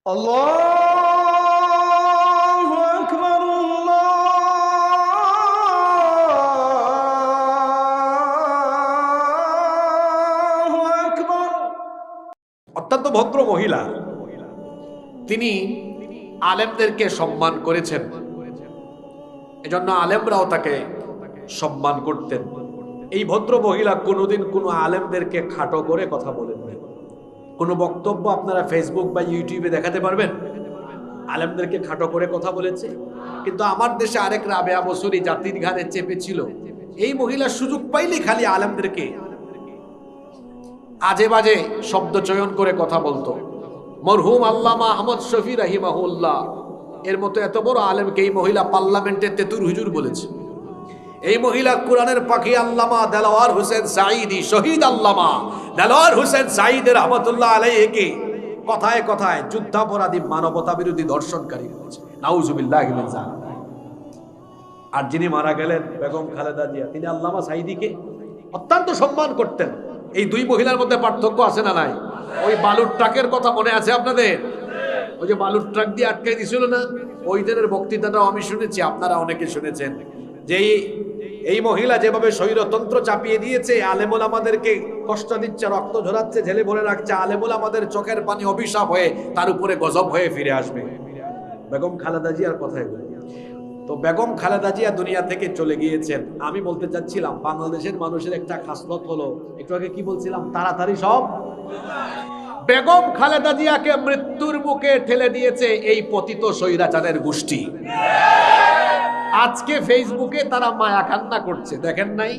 আল্লাহু আকবার, আল্লাহু আকবার। অত্যন্ত ভদ্র মহিলা, তিনি আলেমদেরকে সম্মান করেছেন, এজন্য আলেমরাও তাকে সম্মান করতেন। এই ভদ্র মহিলা কোনোদিন কোনো আলেমদেরকে খাটো করে কথা বলেননি। কোনো বক্তব্য আপনারা ফেসবুক বা ইউটিউবে দেখাতে পারবেন আলেমদেরকে খাটো করে কথা বলেছে? কিন্তু আমার দেশে আরেক রাবেয়া বসুরি জাতির ঘাড়ে চেপেছিল, এই মহিলা সুযোগ পাইলে খালি আলেমদেরকে আজে বাজে শব্দ চয়ন করে কথা বলতো। মরহুম আল্লামা আহমদ শফি রাহিমাহুল্লাহ এর মতো এত বড় আলেমকে এই মহিলা পার্লামেন্টে তেতুর হুজুর বলেছে। এই মহিলা কোরআনের পাখি আল্লামা দেলাওয়ার হোসেন সাঈদী, শহীদ আল্লামা দেলাওয়ার হোসেন সাঈদ রহমতুল্লাহ আলাইহিকে কথায় কথায় যুদ্ধাপরাধী, মানবতা বিরোধী দর্শনকারী বলেছে। নাউজুবিল্লাহি মিন যালিক। আর যিনি মারা গেলেন বেগম খালেদা জিয়া, তিনি আল্লামা সাঈদীকে অত্যন্ত সম্মান করতেন। এই দুই মহিলার মধ্যে পার্থক্য আছে না নাই? ওই বালুর ট্রাকের কথা মনে আছে আপনাদের? ওই যে বালুর ট্রাক দিয়ে আটকাই দিছিল না, ওই দিনের বক্তৃতাটাও আমি শুনেছি, আপনারা অনেকে শুনেছেন। যে এই মহিলা যেভাবে স্বৈরতন্ত্র চাপিয়ে দিয়েছে, আলেমুল আমাদেরকে কষ্ট দিচ্ছে, রক্ত ঝরাচ্ছে, জেলে ভরে রাখছে, আলেমুল আমাদের চোখের পানি অভিশাপ হয়ে তার উপরে গজব হয়ে ফিরে আসবে। বেগম খালেদা জিয়ার কথাই বলি। তো বেগম খালেদা জিয়া দুনিয়া থেকে চলে গিয়েছেন। আমি বলতে চাচ্ছিলাম বাংলাদেশের মানুষের একটা খাসলত হলো, একটু আগে কি বলছিলাম, তাড়াতাড়ি সব। বেগম খালেদা জিয়াকে মৃত্যুর মুখে ঠেলে দিয়েছে এই পতিত স্বৈরাচারের গোষ্ঠী। আজকে ফেসবুকে তারা মায়া কান্না করছে, দেখেন নাই?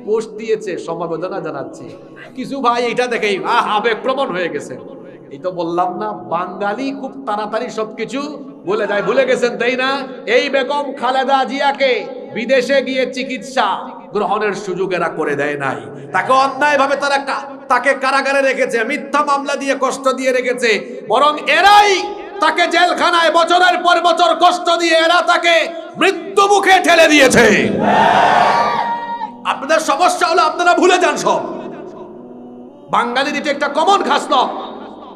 পোস্ট দিয়েছে, সমবেদনা জানাচ্ছে। কিছু ভাই এটা দেখেই আবেগপ্রবণ হয়ে গেছে। এই তো বললাম না, বাঙালি খুব তাড়াতাড়ি সবকিছু ভুলে যায়। ভুলে গেছেন তাই না? এই বেগম খালেদা জিয়াকে বিদেশে গিয়ে চিকিৎসা গ্রহণের সুযোগ এরা করে দেয় নাই। তাকে অন্যায়ভাবে তাকে কারাগারে রেখেছে, মিথ্যা মামলা দিয়ে কষ্ট দিয়ে রেখেছে। বরং এরাই তাকে জেলখানায় বছরের পর বছর কষ্ট দিয়ে এরা তাকে মৃত্যু মুখে ঠেলে দিয়েছে। আপনাদের সমস্যা হলো আপনারা ভুলে যান সব। বাঙালির এটা একটা কমন খাসলত,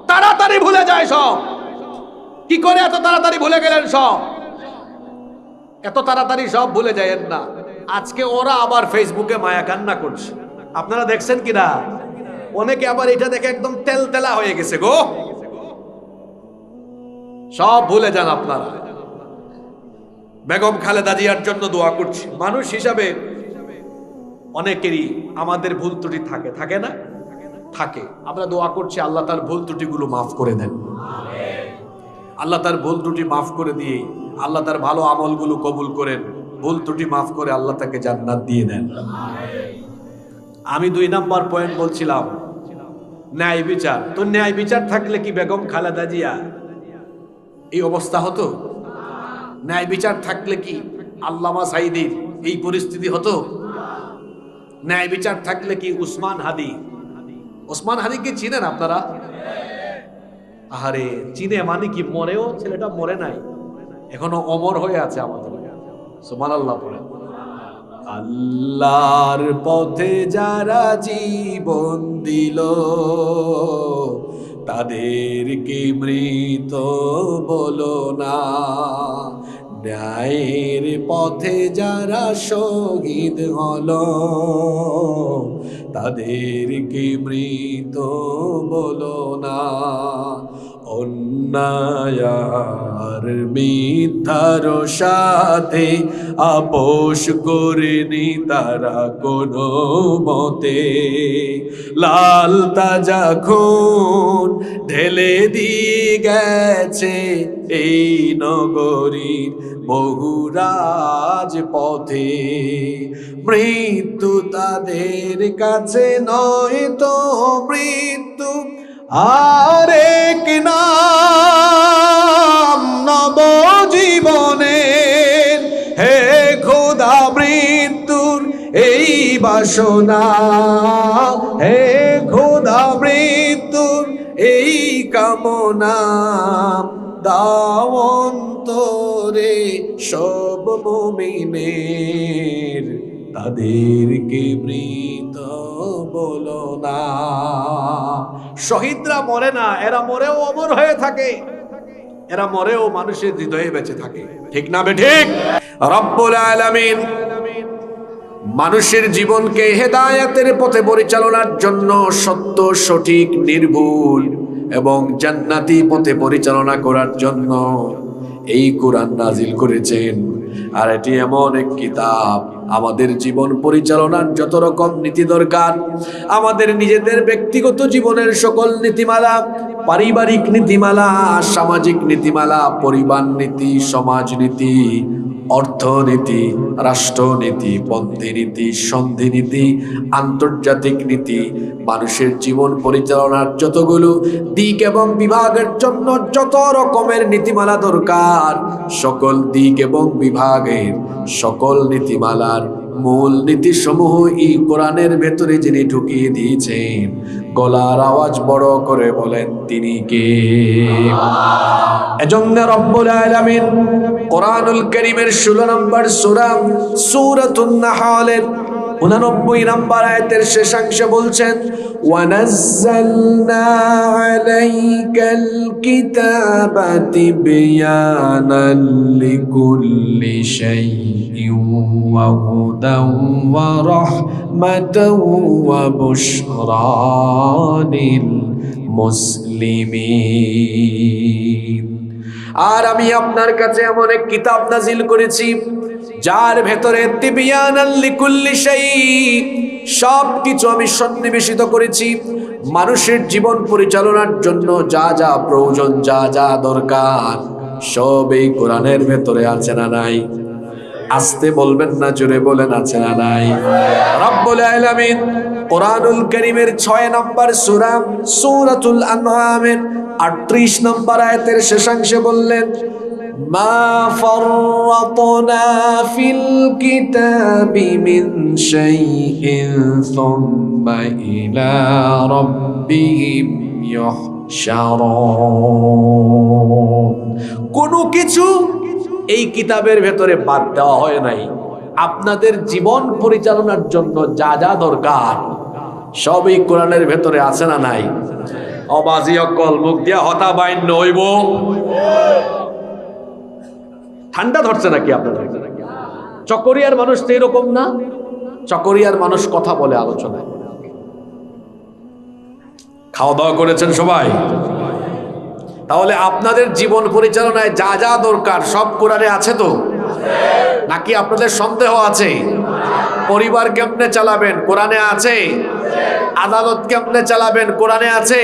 তাড়াতাড়ি ভুলে যায় সব। কি করে এত তাড়াতাড়ি ভুলে গেলেন সব? এত তাড়াতাড়ি সব ভুলে যায়েন না। আজকে ওরা আবার ফেসবুকে মায়া কান্না করছে, আপনারা দেখছেন কিনা? অনেকে আবার এটা দেখে একদম তেলতেলা হয়ে গেছে গো। সব ভুলে যান আপনারা। বেগম খালেদা জিয়ার জন্য দোয়া করছি। মানুষ হিসাবে অনেকেরই আমাদের ভুল ত্রুটি থাকে, থাকে না? থাকে। আমরা দোয়া করছি আল্লাহ তার ভুল ত্রুটিগুলো মাফ করে দেন। আল্লাহ তার ভুল ত্রুটি মাফ করে দিয়ে আল্লাহ তার ভালো আমলগুলো কবুল করেন। ভুল ত্রুটি মাফ করে আল্লাহ তাকে জান্নাত দিয়ে দেন। আমি 2 নাম্বার পয়েন্ট বলছিলাম ন্যায় বিচার। তো ন্যায় বিচার থাকলে কি বেগম খালেদা জিয়া এই অবস্থা হতো? ন্যায় বিচার থাকলে কি আল্লামা সাঈদীর এই পরিস্থিতি হতো? ন্যায় বিচার থাকলে কি ওসমান হাদিকে চিনেন আপনারা? আহারে, চিনে মানে কি, মরেও ছেলেটা মরে নাই, এখনো অমর হয়ে আছে আমাদের। সুবহানাল্লাহ পড়ে। আল্লাহর পথে যারা জীবন দিল, তাদেরকে মৃত বলো না। ন্যায়ের পথে যারা শহীদ হলো, তাদেরকে মৃত বলো না। অন্যায় আর মিথ্যার সাথে আপোষ করেনি তারা কোনো মতে। লাল তাজা খুন ঢেলে দিয়ে গেছে এই নগরীর বহু রাজপথে। মৃত্যু তাদের কাছে নয় তো মৃত্যু আরেক নাম নবজীবনের। হে খোদা, মৃত্যুর এই বাসনা, হে খোদা, মৃত্যুর এই কামনা দাও অন্তরে সব মুমিনের। তাদেরকে মৃত বলো না। শহীদরা মরে না, এরা মরেও অমর হয়ে থাকে। এরা মরেও মানুষের হৃদয়ে বেঁচে থাকে, ঠিক না বেঠিক? রব্বুল আলামিন মানুষের জীবনকে হেদায়েতের পথে পরিচালনার জন্য সত্য, সঠিক, নির্ভুল এবং জান্নাতি পথে পরিচালনা করার জন্য এই কোরআন নাজিল করেছেন। আর এটি এমন এক কিতাব, আমাদের জীবন পরিচালনার যত রকম নীতি দরকার, আমাদের নিজেদের ব্যক্তিগত জীবনের সকল নীতিমালা, পারিবারিক নীতিমালা, সামাজিক নীতিমালা, পরিবার নীতি, সমাজ নীতি, অর্থনীতি, রাষ্ট্রনীতি, পন্থীনীতি, সন্ধিনীতি, আন্তর্জাতিক নীতি, মানুষের জীবন পরিচালনার যতগুলো দিক এবং বিভাগের জন্য যত রকমের নীতিমালা দরকার, সকল দিক এবং বিভাগের সকল নীতিমালার মূল নীতিসমূহ এই কোরআনের ভেতরে যিনি ঢুকিয়ে দিয়েছেন, গলার আওয়াজ বড় করে বলেন তিনি কে? এজন্য রব্বুল আলামিন কোরআনুল কারীমের 16 নম্বর সূরা সূরাতুন নাহলের 89 নম্বর আয়াতের শেষাংশে বলছেন, ওয়ানাজ্জালনা আলাইকাল কিতাবা তিবয়ানান লিকুল্লি শাইইন ওয়া হুদান ওয়া রাহমাতান ওয়া বুশরা লিল মুসলিমিন। আর আমি আপনার কাছে এমন এক কিতাব নাজিল করেছি যার ভেতরে তিবয়ানান লিকুল্লি শাই, সব কিছু আমি সন্নিবেশিত করেছি। মানুষের জীবন পরিচালনার জন্য যা যা প্রয়োজন, যা যা দরকার, সব এই কোরআনের ভেতরে আছে না নাই? আস্তে বলবেন না, জোরে বলেন আছে না নাই? রব্বুল আলামিন কোরআনুল কারীমের 6 নম্বর সূরা সূরাতুল আনআমের 38 নম্বর আয়াতের শেষাংশে বললেন, মা ফাররাতনা ফিল কিতাবি মিন শাইইন সুম্মা ইলা রাব্বিহিম ইউহশারুন। কোনো কিছু এই কিতাবের ভেতরে বাদ দেওয়া হয় নাই। আপনাদের জীবন পরিচালনার জন্য যা যা দরকার সবই কোরআনের ভেতরে আছে না নাই? অবাজি অকল মুখ দিয়া হতা বাইন নইব। ঠান্ডা ধরছে নাকি আপনাদের? চকরিয়ার মানুষ তো এরকম না। চকরিয়ার মানুষ কথা বলে আলোচনায়। খাওয়া দাওয়া করেছেন সবাই? তাহলে আপনাদের জীবন পরিচালনায় যা যা দরকার সব কোরআনে আছে তো? নাকি আপনাদের সন্দেহ আছে? পরিবার কেমনে চালাবেন কোরআনে আছে? আদালত কেমনে চালাবেন কোরআনে আছে?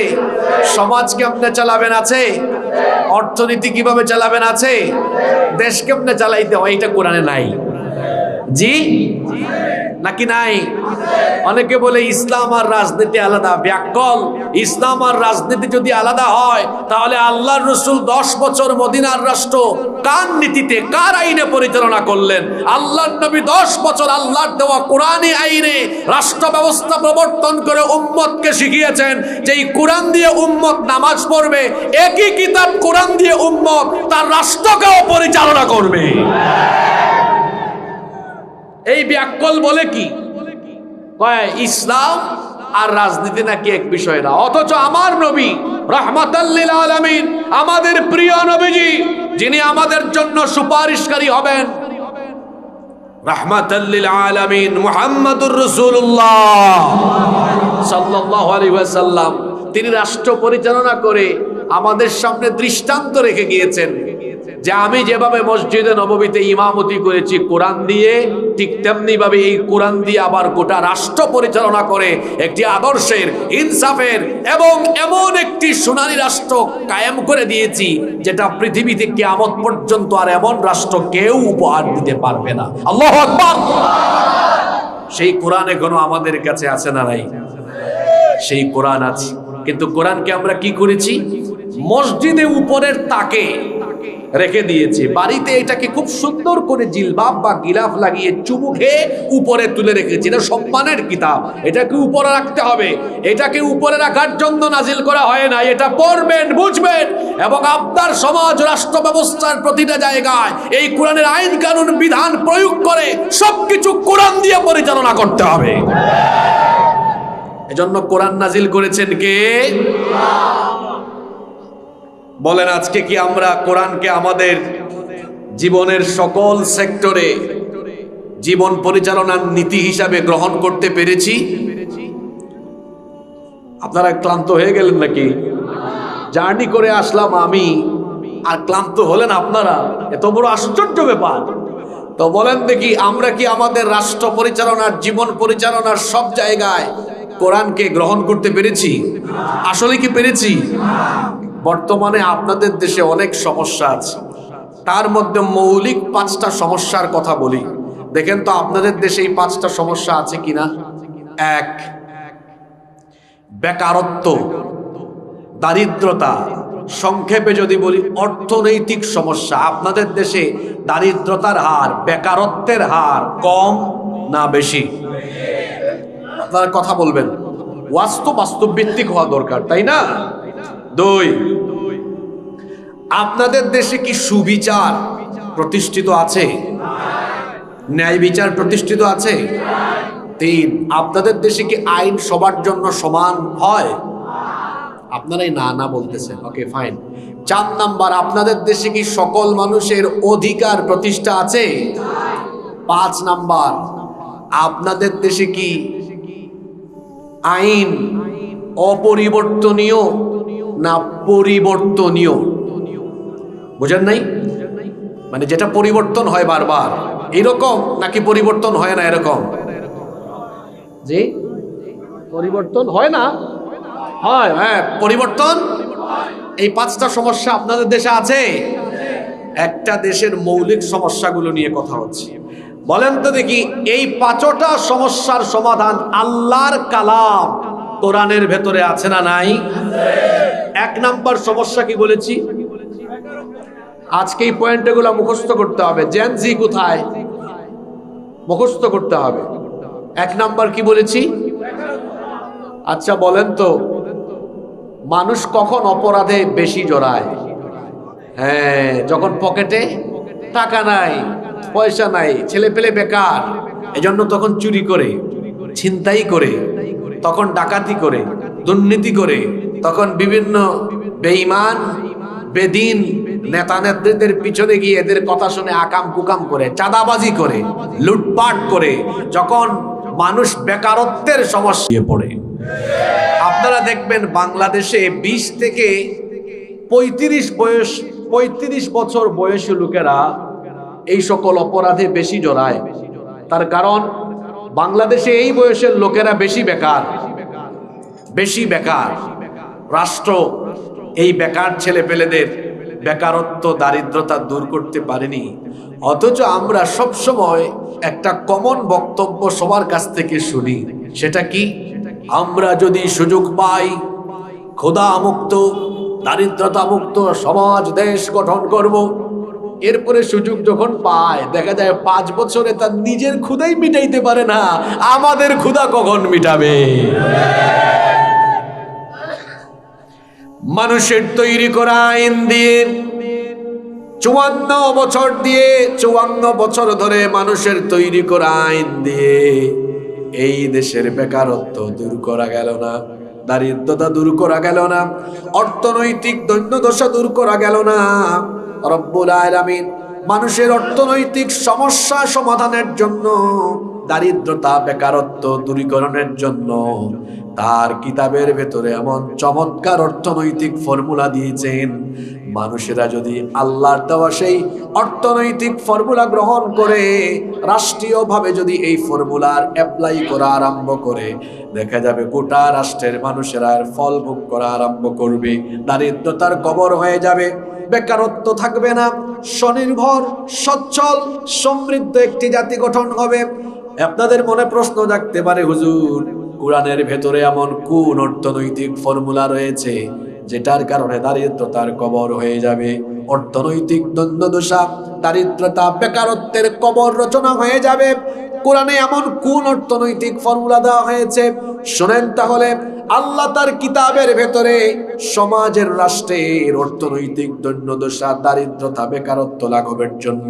সমাজ কেমনে চালাবেন আছে? অর্থনীতি কিভাবে চালাবেন আছে? দেশ কেমনে চালাইতে হয় এটা কোরআনে নাই? জি নাকি নাই? অনেকে বলে ইসলাম আর রাজনীতি আলাদা। ব্যাকল, ইসলাম আর রাজনীতি যদি আলাদা হয় তাহলে আল্লাহর রাসূল 10 বছর মদিনার রাষ্ট্র কার নীতিতে, কার আইনে পরিচালনা করলেন? আল্লাহর নবী 10 বছর আল্লাহর দেওয়া কোরআনী আইনে রাষ্ট্র ব্যবস্থা প্রবর্তন করে উম্মতকে শিখিয়েছেন যে এই কোরআন দিয়ে উম্মত নামাজ পড়বে, একই কিতাব কোরআন দিয়ে উম্মত তার রাষ্ট্রকেও পরিচালনা করবে। এই ব্যাকল বলে কি ইসলাম আর রাজনীতি নাকি এক বিষয় না। অথচ আমার নবী রাহমাতাল লিল আলামিন, আমাদের প্রিয় নবীজি, যিনি আমাদের জন্য সুপারিশকারী হবেন, রাহমাতাল লিল আলামিন মুহাম্মাদুর রাসূলুল্লাহ সাল্লাল্লাহু আলাইহি ওয়াসাল্লাম, তিনি রাষ্ট্র পরিচালনা করে আমাদের সামনে দৃষ্টান্ত রেখে গিয়েছেন যে আমি যেভাবে মসজিদে নববীতে ইমামতি করেছি কোরআন দিয়ে, ঠিক তেমনি ভাবে এই কোরআন দিয়ে আবার গোটা রাষ্ট্র পরিচালনা করে একটি আদর্শের, ইনসাফের এবং এমন একটি সোনালী রাষ্ট্র কায়েম করে দিয়েছি যেটা পৃথিবীতে কিয়ামত পর্যন্ত আর এমন রাষ্ট্র কেউ উপহার দিতে পারবে না। আল্লাহু আকবার। সেই কোরআন এখনো আমাদের কাছে আছে না নাই? সেই কোরআন আছে, কিন্তু কোরআনকে আমরা কি করেছি? মসজিদে উপরের তাকে রেখে দিয়েছে, বাড়িতে এটাকে খুব সুন্দর করে জিলবাব বা গিলাফ লাগিয়ে চুমু খেয়ে উপরে তুলে রেখেছি। এটা সম্মানের কিতাব, এটাকে উপরে রাখতে হবে। এটাকে উপরে রাখার জন্য নাজিল করা হয় না। এটা পড়বেন, বুঝবেন এবং আপনার সমাজ রাষ্ট্র ব্যবস্থার প্রতিটা জায়গায় এই কোরআনের আইন কানুন বিধান প্রয়োগ করে সবকিছু কোরআন দিয়ে পরিচালনা করতে হবে। এজন্য কোরআন নাজিল করেছেন কে? বলেন আজকে কি আমরা কোরআনকে আমাদের জীবনের সকল সেক্টরে জীবন পরিচালনার নীতি হিসাবে গ্রহণ করতে পেরেছি? আপনারা ক্লান্ত হয়ে গেলেন নাকি? জার্নি করে আসলাম আমি, আর ক্লান্ত হলেন আপনারা? এত বড় আশ্চর্য ব্যাপার। তো বলেন দেখি, আমরা কি আমাদের রাষ্ট্র পরিচালনার, জীবন পরিচালনার সব জায়গায় কোরআনকে গ্রহণ করতে পেরেছি? আসলে কি পেরেছি? বর্তমানে আপনাদের দেশে অনেক সমস্যা আছে, তার মধ্যে মৌলিক 5টা সমস্যার কথা বলি। দেখেন তো আপনাদের দেশে এই 5টা সমস্যা আছে কিনা। 1, বেকারত্ব, দারিদ্রতা। সংক্ষেপে যদি বলি, অর্থনৈতিক সমস্যা। আপনাদের দেশে দারিদ্রতার হার, বেকারত্বের হার কম না বেশি? আপনারা কথা বলবেন, বাস্তব ভিত্তিক হওয়া দরকার, তাই না? 2, আপনাদের দেশে কি সুবিচার প্রতিষ্ঠিত আছে? ন্যায় বিচার প্রতিষ্ঠিত আছে? 3, আপনাদের দেশে কি আইন সবার জন্য সমান হয়? আপনারাই না না বলতেছেন, ওকে ফাইন। 4 নাম্বার, আপনাদের দেশে কি সকল মানুষের অধিকার প্রতিষ্ঠা আছে? 5 নাম্বার, আপনাদের দেশে কি আইন অপরিবর্তনীয় না পরিবর্তনীয়? বুঝেন নাই? মানে যেটা পরিবর্তন হয় বারবার, এরকম নাকি পরিবর্তন হয় না এরকম? জি, পরিবর্তন হয় না, হয়। হ্যাঁ, পরিবর্তন। এই 5টা সমস্যা আপনাদের দেশে আছে। একটা দেশের মৌলিক সমস্যাগুলো নিয়ে কথা হচ্ছে। বলেন তো দেখি, এই 5টা সমস্যার সমাধান আল্লাহর কালাম কোরআনের ভেতরে আছে না নাই? 1 নাম্বার সমস্যা কি বলেছি? আজকে এই পয়েন্টগুলো মুখস্থ করতে হবে। জেনজি কোথায়? মুখস্থ করতে হবে। 1 নাম্বার কি বলেছি? আচ্ছা বলেন তো, মানুষ কখন অপরাধে বেশি জড়ায়? হ্যাঁ, যখন পকেটে টাকা নাই, পয়সা নাই, ছেলে পেলে বেকার, এজন্য তখন চুরি করে, ছিনতাই করে, তখন ডাকাতি করে, দুর্নীতি করে, তখন বিভিন্ন বেঈমান বেদিন নেতা নেত্রীদের পিছনে গিয়ে এদের কথা শুনে আকাম কুকাম করে, চাঁদাবাজি করে, লুটপাট করে, যখন মানুষ বেকারত্বের সমস্যায় পড়ে। আপনারা দেখবেন বাংলাদেশে 20 থেকে 35 বছর বয়সী লোকেরা এই সকল অপরাধে বেশি জড়ায়। তার কারণ বাংলাদেশে এই বয়সের লোকেরা বেশি বেকার। রাষ্ট্র এই বেকার ছেলে পেলেদের বেকারত্ব, দারিদ্রতা দূর করতে পারেনি। অথচ আমরা সব সময় একটা কমন বক্তব্য সবার কাছ থেকে শুনি, সেটা কি? আমরা যদি সুযোগ পাই ক্ষুধা মুক্ত, দারিদ্রতা মুক্ত সমাজ, দেশ গঠন করব। এরপরে সুযোগ যখন পায়, দেখা যায় 5 বছরে তার নিজের ক্ষুধাই মিটাইতে পারে না, আমাদের ক্ষুধা কখন মিটাবে? মানুষের তৈরি করা আইন দিয়ে 54 বছর ধরে মানুষের তৈরি করা আইন দিয়ে এই দেশের বেকারত্ব দূর করা গেল না, দারিদ্রতা দূর করা গেল না, অর্থনৈতিক দৈন্যদশা দূর করা গেল না। রব্বুল আলামিন মানুষের অর্থনৈতিক সমস্যা সমাধানের জন্য, দারিদ্রতা বেকারত্ব দূরীকরণের জন্য তার কিতাবের ভেতরে এমন চমৎকার অর্থনৈতিক ফর্মুলা দিয়েছেন, মানুষেরা যদি আল্লাহর দেওয়া সেই অর্থনৈতিক ফর্মুলা গ্রহণ করে, রাষ্ট্রীয়ভাবে যদি এই ফর্মুলার অ্যাপ্লাই করা আরম্ভ করে, দেখা যাবে গোটা রাষ্ট্রের মানুষেরা এর ফল ভোগ করা আরম্ভ করবে। দারিদ্রতার কবর হয়ে যাবে, বেকারত্ব থাকবে না, স্বনির্ভর, সচ্ছল, সমৃদ্ধ একটি জাতি গঠন হবে। আপনাদের মনে প্রশ্ন জাগতে পারে, হুজুর কোরআনের ভেতরে এমন কোন অর্থনৈতিক ফর্মুলা রয়েছে যেটার কারণে দারিদ্রতার কবর হয়ে যাবে, অর্থনৈতিক দ্বন্দ্বদশা, দারিদ্রতা, বেকারত্বের কবর রচনা হয়ে যাবে? কোরআনে এমন কোন অর্থনৈতিক ফর্মুলা দেওয়া হয়েছে? শোনেন তাহলে। আল্লাহ তার কিতাবের ভেতরে সমাজের, রাষ্ট্রের অর্থনৈতিক দৈন্যদশা, দারিদ্রতা, বেকারত্ব লাঘবের জন্য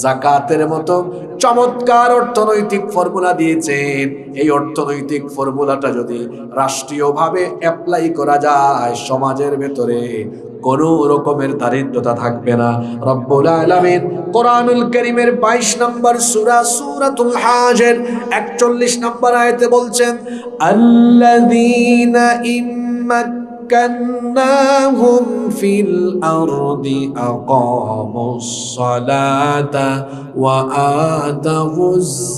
যাকাতের মতো চমৎকার অর্থনৈতিক ফর্মুলা দিয়েছেন। এই অর্থনৈতিক ফর্মুলাটা যদি রাষ্ট্রীয়ভাবে অ্যাপ্লাই করা যায়, সমাজের ভেতরে কোনো রকমের দারিদ্রতা থাকবে না। রব্বুল আলামিন কোরআনুল কারীমের 22 নম্বর সূরা সূরাতুল হাজের 41 নম্বর আয়াতে বলছেন, আল্লাযীনা ইম্মাক্কান্নাহুম ফিল আরদি আকামুস সালাতা ওয়া আতাউয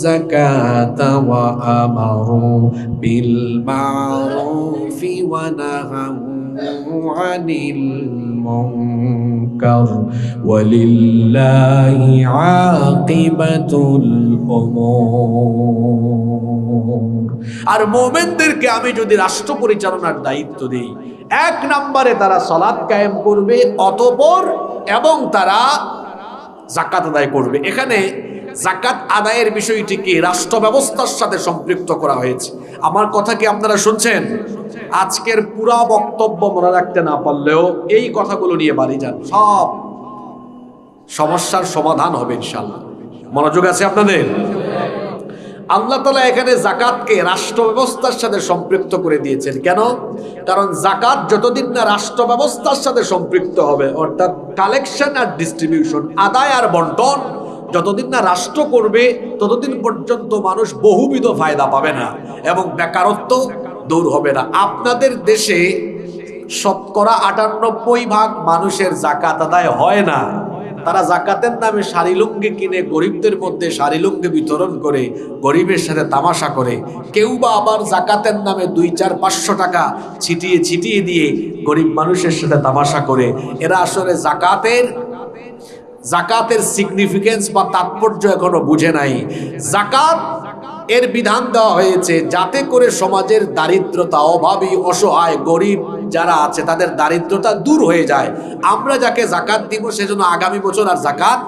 যাকাতা ওয়া আমারু বিল মা'রুফি ওয়া নাহাউ আনিল মুনকার ওয়ালিল্লাহি আকিবাতুল উমুর। আর মুমিনদেরকে আমি যদি রাষ্ট্র পরিচালনার দায়িত্ব দেই, 1 নম্বরে তারা সালাত কায়েম করবে, অতঃপর এবং তারা যাকাত আদায় করবে। এখানে যাকাত আদায়ের বিষয়টিকে রাষ্ট্র ব্যবস্থার সাথে সম্পৃক্ত করা হয়েছে। আমার কথা কি আপনারা শুনছেন? আজকের পুরা বক্তব্য মনে রাখতে না পারলেও এই কথাগুলো নিয়ে বাড়ি যান, সব সমস্যার সমাধান হবে ইনশাআল্লাহ। মনোযোগ আছে আপনাদের? আল্লাহ তাআলা এখানে যাকাতকে রাষ্ট্র ব্যবস্থার সাথে সম্পৃক্ত করে দিয়েছেন। কেন? কারণ যাকাত যতদিন না রাষ্ট্র ব্যবস্থার সাথে সম্পৃক্ত হবে, অর্থাৎ কালেকশন আর ডিস্ট্রিবিউশন, আদায় আর বন্টন যতদিন না রাষ্ট্র করবে, ততদিন পর্যন্ত মানুষ বহুবিধ ফায়দা পাবে না এবং বেকারত্ব দূর হবে না। আপনাদের দেশে শতকরা 98% মানুষের যাকাত আদায় হয় না। তারা যাকাতের নামে শাড়ি লুঙ্গি কিনে গরিবদের মধ্যে শাড়ি লুঙ্গি বিতরণ করে গরিবের সাথে তামাশা করে। কেউ বা আবার যাকাতের নামে 2, 4, 500 টাকা ছিটিয়ে ছিটিয়ে দিয়ে গরিব মানুষের সাথে তামাশা করে। এরা আসলে যাকাতের সিগনিফিকেন্স বা তাৎপর্য এখনো বুঝে নাই। যাকাত এর বিধান দেওয়া হয়েছে যাতে করে সমাজের দারিদ্রতা, অভাবী, অসহায়, গরিব যারা আছে তাদের দারিদ্রতা দূর হয়ে যায়। আমরা যাকে যাকাত দিব সেজন্য আগামী বছর আর যাকাত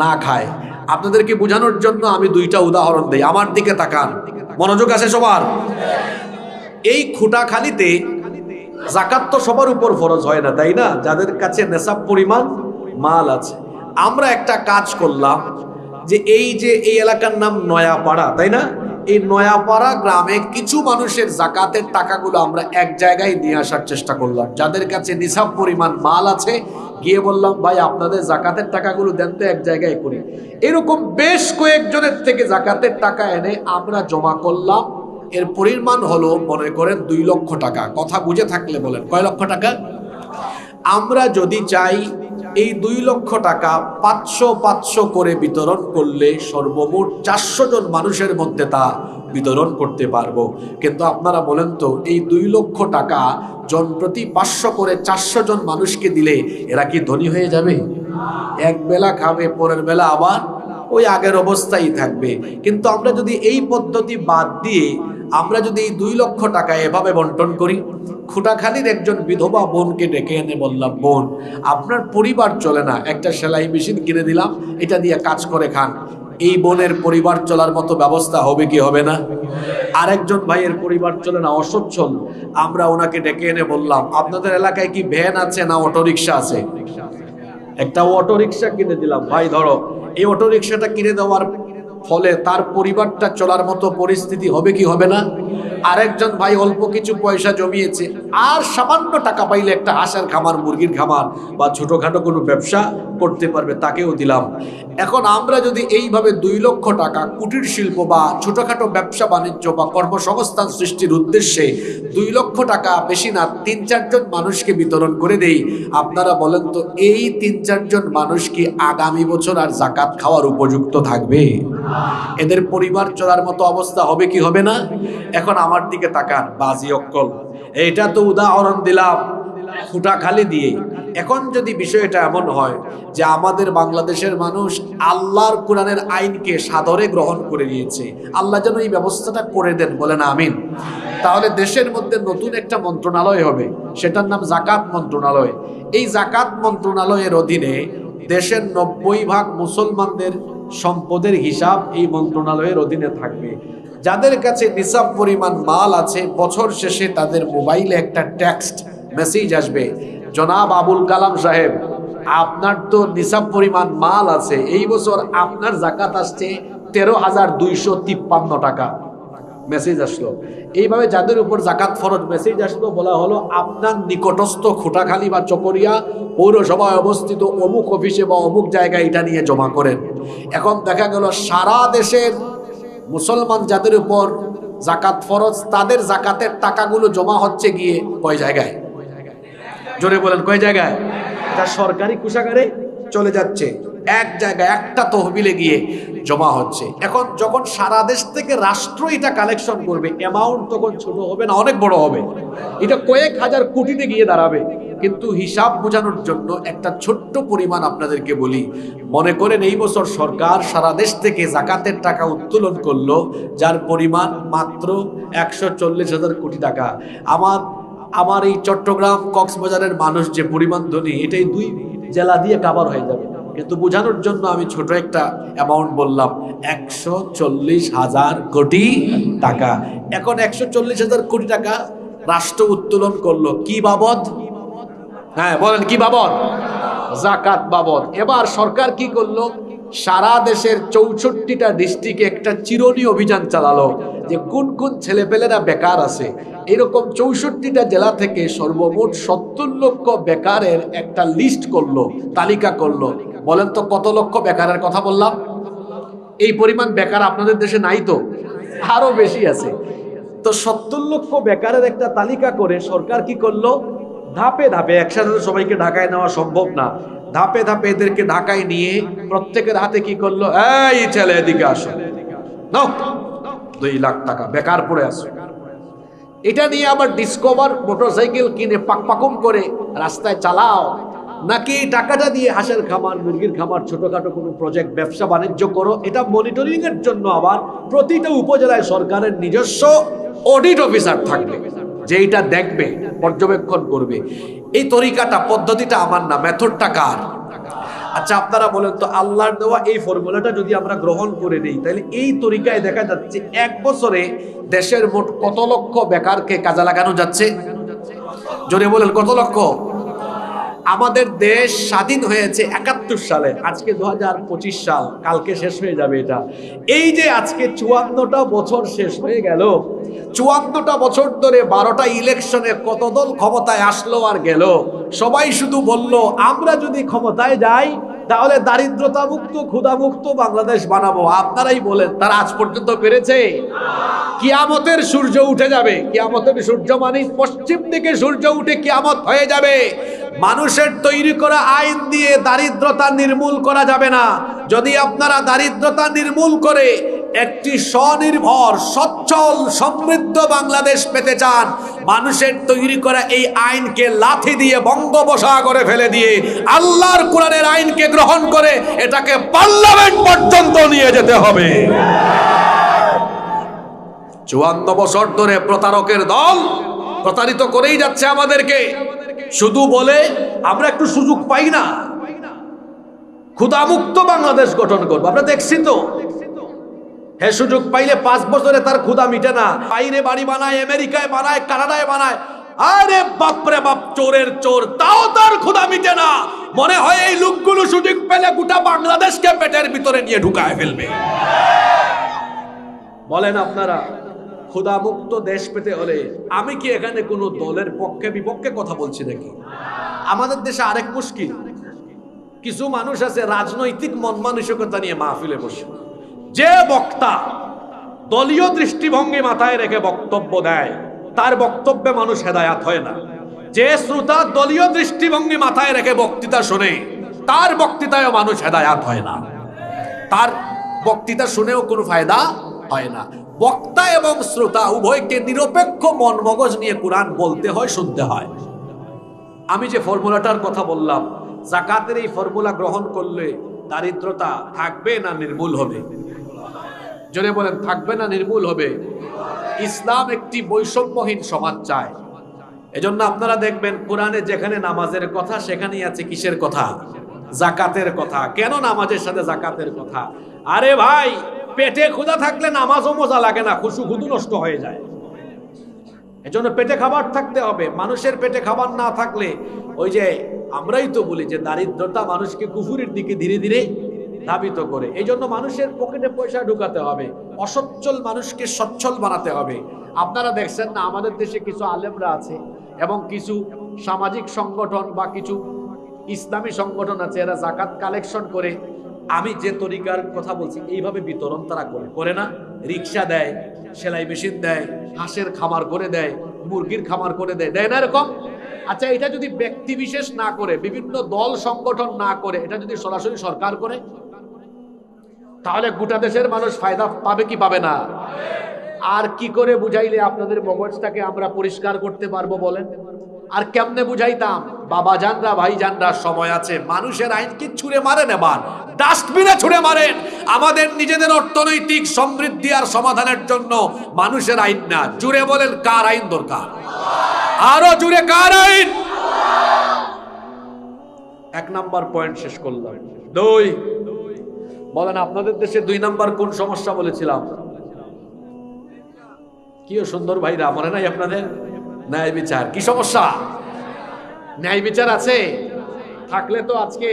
না খায়। আপনাদেরকে বোঝানোর জন্য আমি 2টা উদাহরণ দেই। আমার দিকে তাকান, মনোযোগ আছে সবার? এই খুঁটাখালিতে যাকাত তো সবার উপর ফরজ হয় না, তাই না? যাদের কাছে নেশাব পরিমাণ মাল আছে। আমরা একটা কাজ করলাম যে এই এলাকার নাম নয়াপাড়া, তাই না? এই নয়াপাড়া গ্রামে কিছু মানুষের যাকাতের টাকাগুলো আমরা এক জায়গায় নিয়ে আসার চেষ্টা করলাম। যাদের কাছে নিসাব পরিমাণ মাল আছে, গিয়ে বললাম, ভাই আপনাদের যাকাতের টাকাগুলো দেন তো, এক জায়গায় করি। এরকম বেশ কয়েকজনের থেকে যাকাতের টাকা এনে আমরা জমা করলাম। এর পরিমাণ হলো মনে করেন 2 লক্ষ টাকা। কথা বুঝে থাকলে বলেন, কয় লক্ষ টাকা? আমরা যদি চাই এই 2 লক্ষ টাকা 500 করে বিতরণ করলে সর্বমোট 400 জন মানুষের মধ্যে তা বিতরণ করতে পারবো। কিন্তু আপনারা বলেন তো, এই 2 লক্ষ টাকা জন প্রতি 500 করে 400 জন মানুষকে দিলে এরা কি ধনী হয়ে যাবে? এক বেলা খাবে, পরের বেলা আবার ওই আগের অবস্থায় থাকবে। কিন্তু আমরা যদি এই পদ্ধতি বাদ দিয়ে আমরা যদি এই 2 লক্ষ টাকা এভাবে বন্টন করি, খুঁটাখালির একজন বিধবা বোনকে ডেকে এনে বললাম, বোন আপনার পরিবার চলে না, একটা সেলাই মেশিন কিনে দিলাম, এটা দিয়ে কাজ করে খান। এই বোনের পরিবার চলার মতো ব্যবস্থা হবে কি হবে না? আরেকজন ভাইয়ের পরিবার চলে না, অসচ্ছল, আমরা ওনাকে ডেকে এনে বললাম, আপনাদের এলাকায় কি ভ্যান আছে না অটোরিকশা আছে? একটা অটোরিকশা কিনে দিলাম, ভাই ধরো। এই অটোরিকশাটা কিনে দেওয়ার ফলে তার পরিবারটা চলার মতো পরিস্থিতি হবে কি হবে না? আরেকজন ভাই অল্প কিছু পয়সা জমিয়েছে, আর সামান্য টাকা পাইলে একটা হাঁসের খামার, মুরগির খামার বা ছোটখাটো কোনো ব্যবসা করতে পারবে, তাকেও দিলাম। এখন আমরা যদি এইভাবে 2 লক্ষ টাকা কুটির শিল্প বা ছোটখাটো ব্যবসা বাণিজ্য বা কর্মসংস্থান সৃষ্টির উদ্দেশ্যে 2 লক্ষ টাকা বেশি না 3-4 জন মানুষকে বিতরণ করে দেই, আপনারা বলেন তো এই 3-4 জন মানুষ কি আগামী বছর আর যাকাত খাওয়ার উপযুক্ত থাকবে? এদের পরিবার চলার মতো অবস্থা হবে কি হবে না? এখন আমার দিকে তাকান, বাজি অক্কল। এটা তো উদাহরণ দিলাম খুঁটাখালি দিয়ে। এখন যদি বিষয়টা এমন হয় যে আমাদের বাংলাদেশের মানুষ আল্লাহর কোরআনের আইনকে সাদরে গ্রহণ করে নিয়েছে, আল্লাহ যেন এই ব্যবস্থাটা করে দেন, বলেন আমিন। তাহলে দেশের মধ্যে নতুন একটা মন্ত্রণালয় হবে, সেটার নাম যাকাত মন্ত্রণালয়। এই যাকাত মন্ত্রণালয়ের অধীনে দেশের 90% মুসলমানদের সম্পদের হিসাব এই মন্ত্রণালয়ের অধীনে থাকবে। যাদের কাছে নিসাব পরিমাণ মাল আছে, বছর শেষে তাদের মোবাইলে একটা টেক্সট মেসেজ আসবে, জনাব আবুল কালাম সাহেব, আপনার তো নিসাব পরিমাণ মাল আছে, এই বছর আপনার যাকাত আসছে 13,253 টাকা। মেসেজ আসলো। এইভাবে যাদের উপর জাকাত ফরজ মেসেজ আসলো, বলা হলো আপনার নিকটস্থ খুঁটাখালী বা চকরিয়া পৌরসভায় অবস্থিত অমুক অফিসে বা অমুক জায়গায় এটা নিয়ে জমা করেন। এখন দেখা গেল সারা দেশের মুসলমান যাদের উপর জাকাত ফরজ, তাদের জাকাতের টাকাগুলো জমা হচ্ছে গিয়ে কয় জায়গায়? জোরে বলেন, কয় জায়গায়? এটা সরকারি কোষাগারে চলে যাচ্ছে, এক জায়গায় একটা তহবিলে গিয়ে জমা হচ্ছে। এখন যখন সারা দেশ থেকে রাষ্ট্র এটা কালেকশন করবে, অ্যামাউন্ট তখন ছোট হবে না, অনেক বড় হবে। এটা কয়েক হাজার কোটিতে গিয়ে দাঁড়াবে। কিন্তু হিসাব বোঝানোর জন্য একটা ছোট্ট পরিমাণ আপনাদেরকে বলি। মনে করেন এই বছর সরকার সারা দেশ থেকে জাকাতের টাকা উত্তোলন করলো, যার পরিমাণ মাত্র 140,000 কোটি টাকা। আমার এই চট্টগ্রাম কক্সবাজারের মানুষ যে পরিমাণ ধনী, এটাই 2 জেলা দিয়ে কাভার হয়ে যাবে। কিন্তু বোঝানোর জন্য আমি ছোট একটা অ্যামাউন্ট বললাম, 140,000 কোটি টাকা। এখন 140,000 কোটি টাকা রাষ্ট্র উত্তোলন করলো কি বাবদ? হ্যাঁ বলেন, কি বাবদ? জাকাত বাবদ। এবার সরকার কি করলো? সারা দেশের 64টা ডিস্ট্রিক্টে একটা চিরুনি অভিযান চালালো যে কোন কোন ছেলেপেলেরা বেকার আছে। এরকম 64টা জেলা থেকে সর্বমোট 70 লক্ষ বেকারের একটা লিস্ট করলো, তালিকা করলো। বলেন তো কত লক্ষ বেকারের কথা বললাম? এই পরিমাণ বেকার আপনাদের দেশে নাই তো, আরো বেশি আছে। তো 70 লক্ষ বেকারের একটা তালিকা করে সরকার কি করলো? ধাপে ধাপে, একসাথে সবাইকে ঢাকায় নেওয়া সম্ভব না, ধাপে ধাপে এদেরকে ঢাকায় নিয়ে প্রত্যেকের হাতে কি করলো? এই ছেলে এদিকে আসো, নাও 2 লাখ টাকা বেকার পড়ে আসো। এটা নিয়ে আবার ডিসকভার মোটরসাইকেল কিনে পাকপাকুম করে রাস্তায় চালাও, নাকি টাকাটা দিয়ে হাঁসের খামার, মুরগির খামার, ছোটখাটো কোনো প্রজেক্ট ব্যবসা বাণিজ্য করো। এটা মনিটরিং এর জন্য আবার প্রতিটা উপজেলায় সরকারের নিজস্ব অডিট অফিসার থাকবে, যে এটা দেখবে, পর্যবেক্ষণ করবে। এই তরিকাটা, পদ্ধতিটা আমার না, মেথডটা কার? আচ্ছা আপনারা বলেন তো, আল্লাহর দেওয়া এই ফর্মুলাটা যদি আমরা গ্রহণ করে নিই, তাহলে এই তরিকায় দেখা যাচ্ছে 1 বছরে দেশের মোট কত লক্ষ বেকারকে কাজে লাগানো যাচ্ছে? জোরে বলেন, কত লক্ষ? আমাদের দেশ স্বাধীন হয়েছে 71 সালে, আজকে 2025 সাল, কালকে শেষ হয়ে যাবে এটা। এই যে আজকে 54টা বছর শেষ হয়ে গেল, 54টা বছর ধরে 12টা ইলেকশনে কত দল ক্ষমতায় আসলো আর গেল। সবাই শুধু বলল আমরা যদি ক্ষমতায় যাই তাহলে দারিদ্রতা মুক্ত, ক্ষুধা মুক্ত বাংলাদেশ বানাবো। আপনারাই বলেন, তারা আজ পর্যন্ত পেরেছে? কিয়ামতের সূর্য উঠে যাবে। কিয়ামতের সূর্য মানে পশ্চিম দিকে সূর্য উঠে কিয়ামত হয়ে যাবে। মানুষের তৈরি করা আইন দিয়ে দারিদ্রতা নির্মূল করা যাবে না। যদি আপনারা দারিদ্রতা নির্মূল করে একটি স্বনির্ভর, সচ্ছল, সমৃদ্ধ বাংলাদেশ পেতে চান, মানুষের তৈরি করা এই আইনকে লাথি দিয়ে বঙ্গোপসাগরে ফেলে দিয়ে আল্লাহর কোরআনের আইনকে গ্রহণ করে এটাকে পার্লামেন্ট পর্যন্ত নিয়ে যেতে হবে। 54 বছর ধরে প্রতারকের দল প্রতারিত করেই যাচ্ছে আমাদেরকে। শুধু বলে আমরা একটু সুযোগ পাই না, ক্ষুধামুক্ত বাংলাদেশ গঠন করবো। আমরা দেখছি তো, হ্যাঁ সুযোগ পাইলে 5 বছরে তার ক্ষুধা মিটে না। বাইরে বাড়ি বানায়, আমেরিকায় বানায়, কানাডায় বানায়, আরে বাপরে বাপ, চোরের চোর, তাও তার ক্ষুধা মিটে না। মনে হয় এই লোকগুলো সুযোগ পেলে গোটা বাংলাদেশকে পেটের ভিতরে নিয়ে ঢুকায় ফেলবে। বলেন আপনারা, ক্ষুধামুক্ত দেশ পেতে হলে আমি কি এখানে কোনো দলের পক্ষে বিপক্ষে কথা বলছি নাকি? আমাদের দেশে আরেক মুশকিল, কিছু মানুষ আছে রাজনৈতিক মন মানসিকতা নিয়ে মাহফিলে বসে। যে বক্তা দলীয় দৃষ্টিভঙ্গি মাথায় রেখে বক্তব্য দেয়, তার বক্তব্যে মানুষ হেদায়াত হয় না। যে শ্রোতা দলীয় দৃষ্টিভঙ্গি মাথায় রেখে বক্তৃতা শোনে, তার বক্তৃতায় মানুষ হেদায়াত হয় না। তার বক্তৃতা শুনেও কোনো ফায়দা হয় না। বক্তা এবং শ্রোতা উভয়কে নিরপেক্ষ মন মগজ নিয়ে কোরআন বলতে হয়, শুনতে হয়। আমি যে ফর্মুলাটার কথা বললাম, যাকাতের এই ফর্মুলা গ্রহণ করলে দারিদ্রতা থাকবে না নির্মূল হবে? জোরে বলেন, থাকবে না নির্মূল হবে? ইসলাম একটি বৈষম্যহীন সমাজ চায়। এজন্য আপনারা দেখবেন কোরআনে যেখানে নামাজের কথা, সেখানেই আছে কিসের কথা? যাকাতের কথা। কেন নামাজের সাথে যাকাতের কথা? আরে ভাই, পেটে ক্ষুধা থাকলে নামাজও মজা লাগে না, খুশু নষ্ট হয়ে যায়। এজন্য পেটে খাবার থাকতে হবে। মানুষের পেটে খাবার না থাকলে, ওই যে আমরাই তো বলি যে দারিদ্রতা মানুষকে কুফুরের দিকে ধীরে ধীরে ধাবিত করে। এই জন্য মানুষের পকেটে পয়সা ঢুকাতে হবে, অসচ্ছল মানুষকে সচ্ছল বানাতে হবে। আপনারা দেখছেন না, আমাদের দেশে কিছু আলেমরা আছে এবং কিছু সামাজিক সংগঠন বা কিছু ইসলামী সংগঠন আছে, এরা যাকাত কালেকশন করে, আমি যে তরিকার কথা বলছি এইভাবে বিতরণ তারা করে না? রিক্সা দেয়, সেলাই মেশিন দেয়, হাঁসের খামার করে দেয়, মুরগির খামার করে দেয়, দেয় না এরকম? আচ্ছা, এটা যদি ব্যক্তি বিশেষ না করে, বিভিন্ন দল সংগঠন না করে, এটা যদি সরাসরি সরকার করে, তাহলে গোটা দেশের মানুষ ফায়দা পাবে কি পাবে না? আর কি করে বুঝাইলে আপনাদের মগজটাকে আমরা পরিষ্কার করতে পারবো বলেন? আর কেমনে বুঝাইতাম? বাবা জানরা, ভাই জানরা, সময় আছে। মানুষের আইনকে ছুঁড়ে মারেন, এবার ডাস্টবিনে ছুঁড়ে মারেন। আমাদের নিজেদের অর্থনৈতিক সমৃদ্ধি আর সমাধানের জন্য মানুষের আইন না, জুড়ে বলেন কার আইন দরকার? আরো জুড়ে কার আইন? এক নাম্বার পয়েন্ট শেষ করলাম। দুই, বলেন আপনাদের দেশে 2 নাম্বার কোন সমস্যা বলেছিলাম? কি সুন্দর ভাইরা, মনে নাই আপনাদের? ন্যায় বিচার। কি সমস্যা? ন্যায় বিচার আছে? থাকলে তো আজকে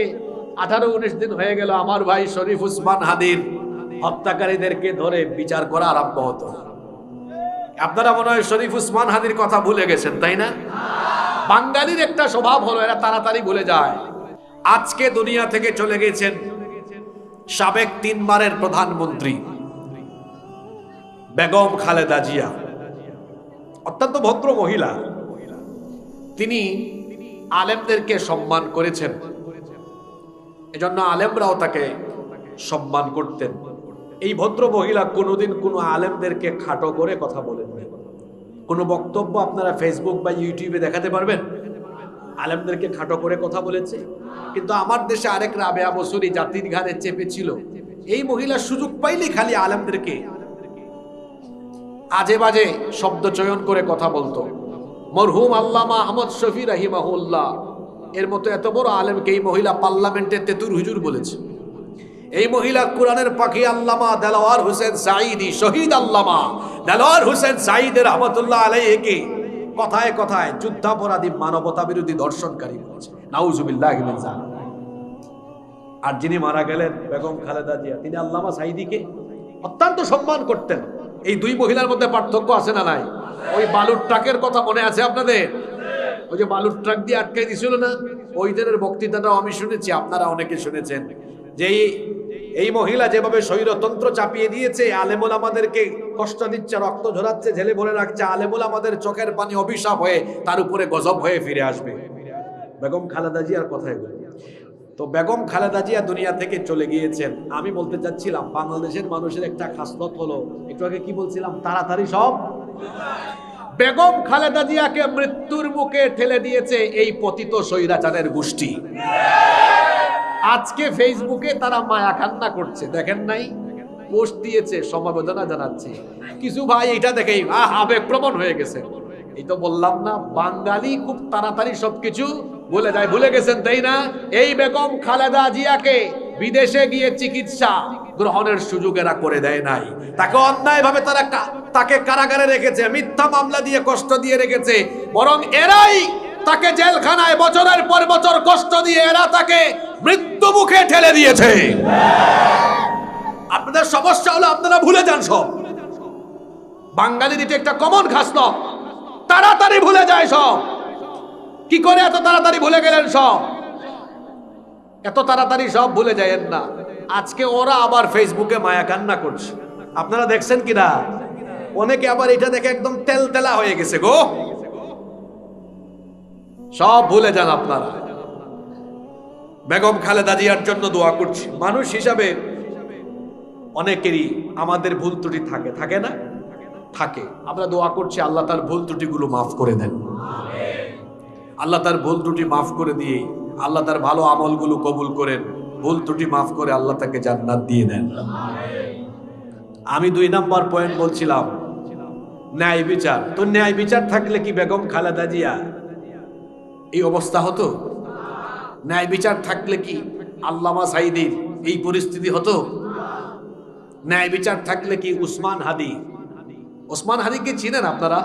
18-19 দিন হয়ে গেল আমার ভাই শরীফ উসমান হাদির হত্যাকারীদেরকে ধরে বিচার করা আরম্ভ হতো। আপনারা মনে হয় শরীফ উসমান হাদির কথা ভুলে গেছেন, তাই না? বাঙালির একটা স্বভাব হলো, এরা তাড়াতাড়ি ভুলে যায়। আজকে দুনিয়া থেকে চলে গেছেন সাবেক 3 বারের প্রধানমন্ত্রী বেগম খালেদা জিয়া, অত্যন্ত ভদ্র মহিলা। তিনি আলেমদেরকে সম্মান করেছেন, এজন্য আলেমরাও তাকে সম্মান করতেন। এই ভদ্র মহিলা কোনোদিন কোনো আলেমদেরকে খাটো করে কথা বলেননি। কোনো বক্তব্য আপনারা ফেসবুক বা ইউটিউবে দেখাতে পারবেন আলেমদেরকে খাটো করে কথা বলেছে? কিন্তু আমার দেশে আরেক রাবেয়া বসুরি জাতির ঘাড়ে চেপেছিল। এই মহিলা সুযোগ পাইলেই খালি আলেমদেরকে আজে বাজে শব্দ চয়ন করে কথা বলতো। মরহুম আল্লামা আহমদ শফি রাহিমাহুল্লাহ এর মতো এত বড় আলেমকে এই মহিলা পার্লামেন্টে তেতুর হুজুর বলেছে। এই মহিলা কোরআনের পাখি আল্লামা দেলোয়ার হোসেন সাঈদী, শহীদ আল্লামা দেলোয়ার হোসেন সাঈদ রহমাতুল্লাহ আলাইহিকে কথায় কথায় যুদ্ধাপরাধী, মানবতা বিরোধী, ধর্ষণকারী বলেছে। নাউজুবিল্লাহি মিন যালিক। আর যিনি মারা গেলেন বেগম খালেদা জিয়া, তিনি আল্লামা সাঈদীকে অত্যন্ত সম্মান করতেন। এই 2 মহিলার মধ্যে পার্থক্য আছে না নাই? ওই বালুর ট্রাকের কথা মনে আছে আপনাদের? ওই যে বালুর ট্রাক দিয়ে আটকে দিছিল না, ওই দিনের বক্তৃতাটাও আমি শুনেছি, আপনারা অনেকে শুনেছেন। যে এই মহিলা যেভাবে স্বৈরতন্ত্র চাপিয়ে দিয়েছে, আলেমুল আমাদেরকে কষ্ট দিচ্ছে, রক্ত ঝরাচ্ছে, জেলে ভরে রাখছে, আলেমুল আমাদের চোখের পানি অভিশাপ হয়ে তার উপরে গজব হয়ে ফিরে আসবে। বেগম খালেদা জিয়ার কথা এগুলো। তো বেগম খালেদা জিয়া দুনিয়া থেকে চলে গিয়েছেন। আমি বলতে চাচ্ছিলাম, বাংলাদেশের মানুষের একটা খাসলত হলো, একটু আগে কি বলছিলাম, তাড়াতাড়ি সব। বেগম খালেদা জিয়াকে মৃত্যুর মুখে ঠেলে দিয়েছে এই পতিত স্বৈরাচারের গোষ্ঠী। আজকে ফেসবুকে তারা মায়া কান্না করছে, দেখেন নাই? পোস্ট দিয়েছে, সমবেদনা জানাচ্ছে। কিছু ভাই এটা দেখেই আবেগপ্রবণ হয়ে গেছে। এই তো বললাম না, বাঙালি খুব তাড়াতাড়ি সবকিছু ভুলে যায়। ভুলে গেছেন, তাই না? এই বেগম খালেদা জিয়াকে বিদেশে গিয়ে চিকিৎসা গ্রহণের সুযোগ এরা করে দেয় নাই। তাকে অন্যায়ভাবে তাকে কারাগারে রেখেছে, মিথ্যা মামলা দিয়ে কষ্ট দিয়ে রেখেছে। বরং এরাই তাকে জেলখানায় বছরের পর বছর কষ্ট দিয়ে এরা তাকে মৃত্যু মুখে ঠেলে দিয়েছে। আপনাদের সমস্যা হলো আপনারা ভুলে যান সব। বাঙালির এটা একটা কমন খাসলত, তাড়াতাড়ি ভুলে যায় সব। কি করে এত তাড়াতাড়ি ভুলে গেলেন সব? এত তাড়াতাড়ি সব ভুলে যায়েন না। আজকে ওরা আবার ফেসবুকে মায়া কান্না করছে, আপনারা দেখছেন কিনা? অনেকে আবার এটা দেখে একদম তেলতেলা হয়ে গেছে গো। সব ভুলে যান আপনারা। বেগম খালেদা জিয়ার জন্য দোয়া করছি। মানুষ হিসাবে অনেকেরই আমাদের ভুল ত্রুটি থাকে, থাকে না? থাকে। আমরা দোয়া করছি আল্লাহ তার ভুল ত্রুটিগুলো মাফ করে দেন। আল্লাহ তার ভুল ত্রুটি মাফ করে দিয়ে আল্লাহ তার ভালো আমলগুলো কবুল করেন। ভুল ত্রুটি মাফ করে আল্লাহ তাকে জান্নাত দিয়ে দেন। আমি 2 নাম্বার পয়েন্ট বলছিলাম ন্যায় বিচার। তো ন্যায় বিচার থাকলে কি বেগম খালেদা জিয়া এই অবস্থা হতো? ন্যায় বিচার থাকলে কি আল্লামা সাঈদীর এই পরিস্থিতি হতো? ন্যায় বিচার থাকলে কি উসমান হাদিকে চিনেন আপনারা?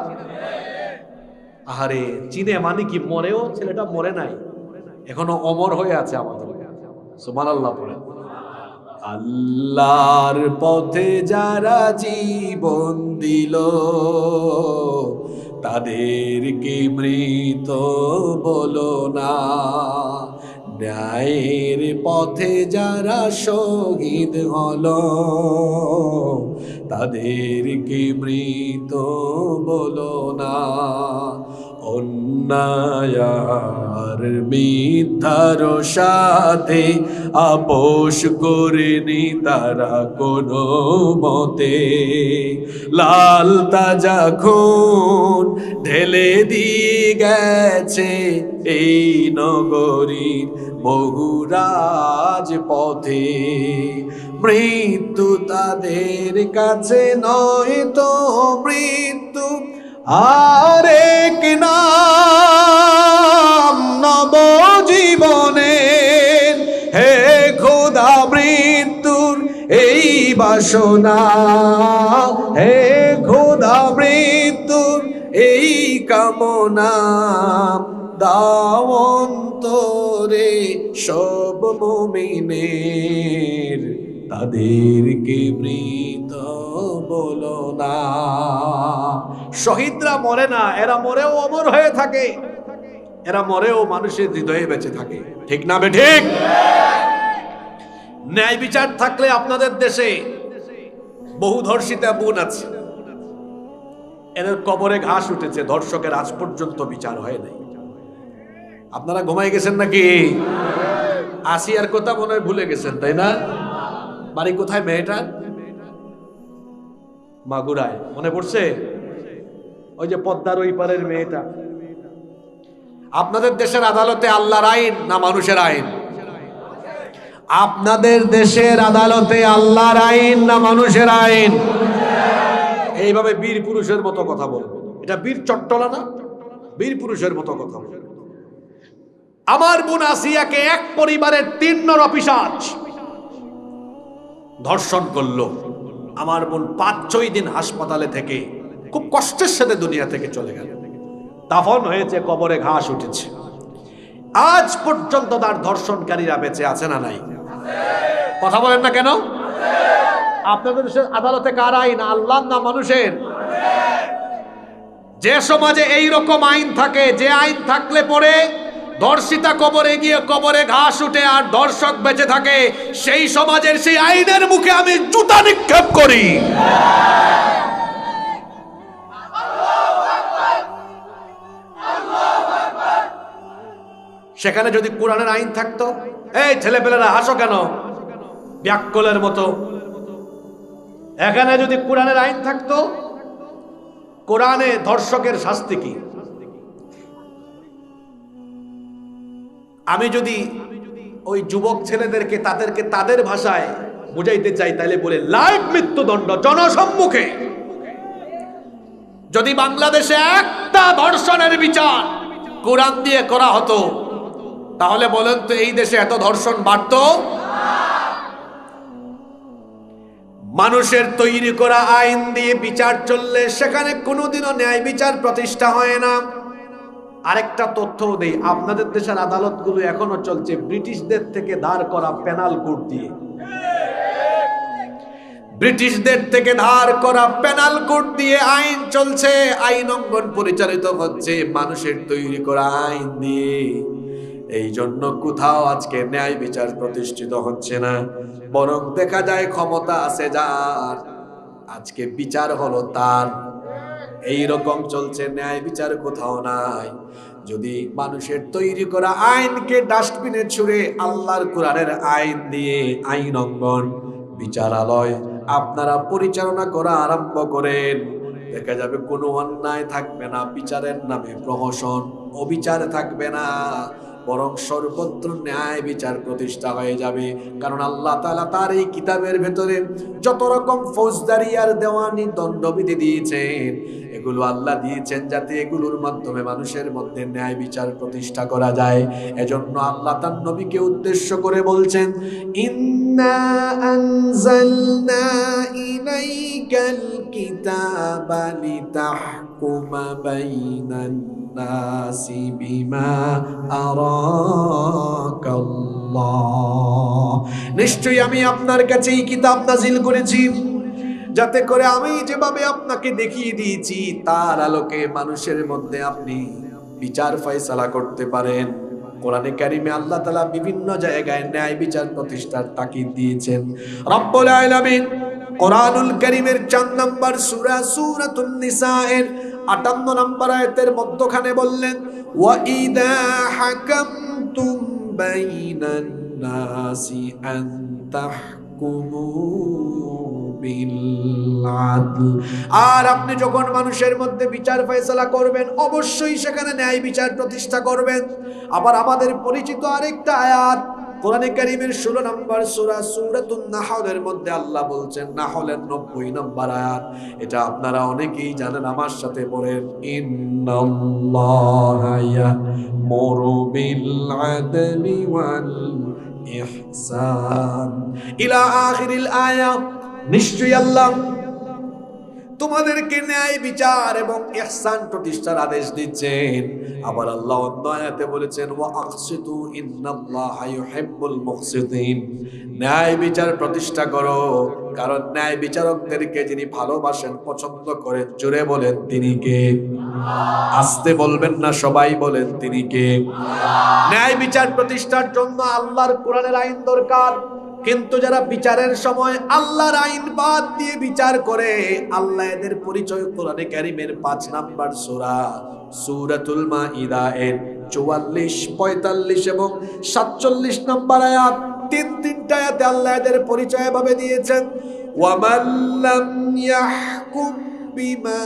আরে চিনে মানে কি, মরেও ছেলেটা মরে নাই, এখনো অমর হয়ে আছে আমাদের। সুবহানাল্লাহ পড়েন। আল্লাহর পথে যারা জীবন দিল তাদেরকে মৃত বলো না, ন্যায়ের পথে যারা শহীদ হলো তাদেরকে মৃত বলো না। অন্যায় আর মিথ্যার সাথে আপোষ করেনি তারা কোনো মতে, লাল তাজা খুন ঢেলে দিয়ে গেছে এই নগরীর বহুরাজ পথে। মৃত্যু তাদের কাছে নয় তো মৃত্যু আরেক নাম নবজীবনের। হে খোদা মৃত্যুর এই বাসনা, হে খোদা মৃত্যুর এই কামনা, দাও অন্তরে সব মুমিনের, তাদেরকে মৃত বলো না। শহীদরা মরে না, এরা মরেও অমর হয়ে থাকে, এরা মরেও মানুষের হৃদয়ে বেঁচে থাকে। ঠিক না বেঠিক? ন্যায় বিচার থাকলে আপনাদের দেশে বহু ধর্ষিতা বোন আছে, এদের কবরে ঘাস উঠেছে, ধর্ষকের আজ পর্যন্ত বিচার হয় নাই। আপনারা ঘুমাই গেছেন নাকি? আসিয়ার কথা মনে হয় ভুলে গেছেন, তাই না? বাড়ি কোথায় মেয়েটা? মাগুরায়। মনে পড়ছে? ওই যে পদ্মার ওই পারের মেয়েটা। আপনাদের দেশের আদালতে আল্লাহর আইন না মানুষের আইন? আপনাদের দেশের আদালতে আল্লাহর আইন না মানুষের আইন? এইভাবে বীর পুরুষের মতো কথা বলবো, এটা বীর চট্টলা না, বীর পুরুষের মতো কথা বলবো। আমার বোন আসিয়াকে এক পরিবারের 3 নর অপিশাচ ধর্ষণ করলো। আমার বোন 5-6 দিন হাসপাতালে থেকে খুব কষ্টের সাথে দুনিয়া থেকে চলে গেল। দাফন হয়েছে, কবরে ঘাস উঠেছে। আজ পর্যন্ত তার ধর্ষণকারীরা বেঁচে আছে না নাই? কথা বলেন না কেন? আপনাদের দেশের আদালতে কার আইন, আল্লাহর না মানুষের? যে সমাজে এই রকম আইন থাকে, যে আইন থাকলে পরে ধর্ষিতা কবরে গিয়ে কবরে ঘাস উঠে আর ধর্ষক বেঁচে থাকে, সেই সমাজের সেই আইনের মুখে আমি জুতা নিক্ষেপ করি। সেখানে যদি কোরআনের আইন থাকতো, এই ছেলেপেলেরা হাসো কেন ব্যাককলের মতো, এখানে যদি কোরআনের আইন থাকতো, কোরআনে ধর্ষকের শাস্তি কি? আমি যদি ওই যুবক ছেলেদেরকে তাদেরকে তাদের ভাষায় বুঝাইতে চাই, তাহলে বলে লাইফ মৃত্যুদণ্ড জনসম্মুখে। যদি বাংলাদেশে একটা ধর্ষণের বিচার কোরআন দিয়ে করা হতো, তাহলে বলেন তো এই দেশে এত ধর্ষণ বাড়তো? মানুষের তৈরি করা আইন দিয়ে বিচার চললে সেখানে কোনোদিনও ন্যায় বিচার প্রতিষ্ঠা হয় না। আরেকটা তথ্য দেই, আপনাদের দেশের আদালতগুলো এখনো চলছে ব্রিটিশদের থেকে ধার করা পেনাল কোড দিয়ে। ব্রিটিশদের থেকে ধার করা পেনাল কোড দিয়ে আইন চলছে, আইন অঙ্গন পরিচালিত হচ্ছে মানুষের তৈরি করা আইন দিয়ে। এই জন্য কোথাও আজকে ন্যায় বিচার প্রতিষ্ঠিত হচ্ছে না, বরং দেখা যায় ক্ষমতা আছে যার, আজকে বিচার হলো তার। এই রকম চলছে, ন্যায় বিচার কোথাও নাই। যদি মানুষের তৈরি করা আইনকে ডাস্টবিনে ছুঁড়ে আল্লাহর কোরআনের আইন দিয়ে আইন অঙ্গন বিচারালয় আপনারা পরিচালনা করা আরম্ভ করেন, দেখা যাবে কোনো অন্যায় থাকবে না, বিচারের নামে প্রহসন অবিচার থাকবে না, বরং সর্বত্র ন্যায় বিচার প্রতিষ্ঠা হয়ে যাবে। কারণ আল্লাহ তাআলা তার এই কিতাবের ভেতরে যত রকম ফৌজদারি আর দেওয়ানি দণ্ডবিধি দিয়েছেন, এগুলো আল্লাহ দিয়েছেন যাতে এগুলোর মাধ্যমে মানুষের মধ্যে ন্যায় বিচার প্রতিষ্ঠা করা যায়। এজন্য আল্লাহ তার নবীকে উদ্দেশ্য করে বলছেন, ইন্না আনজালনা ইলাইকাল কিতাবা লিতাহকুমা বাইনান নাসি বিমা আরাকাল্লাহ। নিশ্চয়ই আমি আপনার কাছে এই কিতাব নাজিল করেছি যাতে করে আমি যেভাবে আপনাকে দেখিয়ে দিয়েছি তার আলোকে মানুষের মধ্যে আপনি বিচার ফয়সালা করতে পারেন। কোরআনে কারিমে আল্লাহ তাআলা বিভিন্ন জায়গায় ন্যায় বিচার প্রতিষ্ঠার তাকিদ দিয়েছেন। রব্বুল আলামিন কোরআনুল কারীমের 4 নম্বর সূরা সূরাতুন নিসা এর 58 নম্বর আয়াতের মধ্যখানে বললেন, ওয়া ইদা হাকামতুম বাইনান নাসি আন তাহকুমু বিল আদল। আর আপনি যখন মানুষের মধ্যে বিচার ফয়সালা করবেন অবশ্যই সেখানে ন্যায় বিচার প্রতিষ্ঠা করবেন। আবার আমাদের পরিচিত আরেকটা আয়াত কোরআনে কারীমের 16 নম্বর সূরা সূরাতুন নাহলের মধ্যে আল্লাহ বলছেন, নাহলের 90 নম্বর আয়াত, এটা আপনারা অনেকেই জানেন, আমার সাথে পড়েন, ইন্নাল্লাহা ইয়া'মুরু বিল আদলি ওয়াল ইহসান ইলা আখিরিল আয়া। নিশ্চয়ই আল্লাহ তোমাদেরকে ন্যায় বিচার এবং ইহসান প্রতিষ্ঠার আদেশ দিচ্ছেন। আবার আল্লাহ অন্য আয়াতে বলেছেন, ওয়া আকসিতু ইন্নাল্লাহা ইউহিব্বুল মুকসিতিন। ন্যায় বিচার প্রতিষ্ঠা করো, কারণ ন্যায় বিচারকদেরকে যিনি ভালোবাসেন, পছন্দ করেন, জোরে বলেন তিনি কে? আস্তে বলবেন না, সবাই বলেন তিনি কে? ন্যায় বিচার প্রতিষ্ঠার জন্য আল্লাহর কোরআনের আইন দরকার। কিন্তু যারা বিচারের সময় আল্লাহর আইন বাদ দিয়ে বিচার করে, আল্লাহ এদের পরিচয় কোরআনে কারীমের 5 নম্বর সূরা সূরাতুল মাইদা এর 44, 45 এবং 47 নম্বর আয়াত, তিনটা আয়াতে আল্লাহ এদের পরিচয় ভাবে দিয়েছেন। ওয়া মান লাম ইয়াহকুম বিমা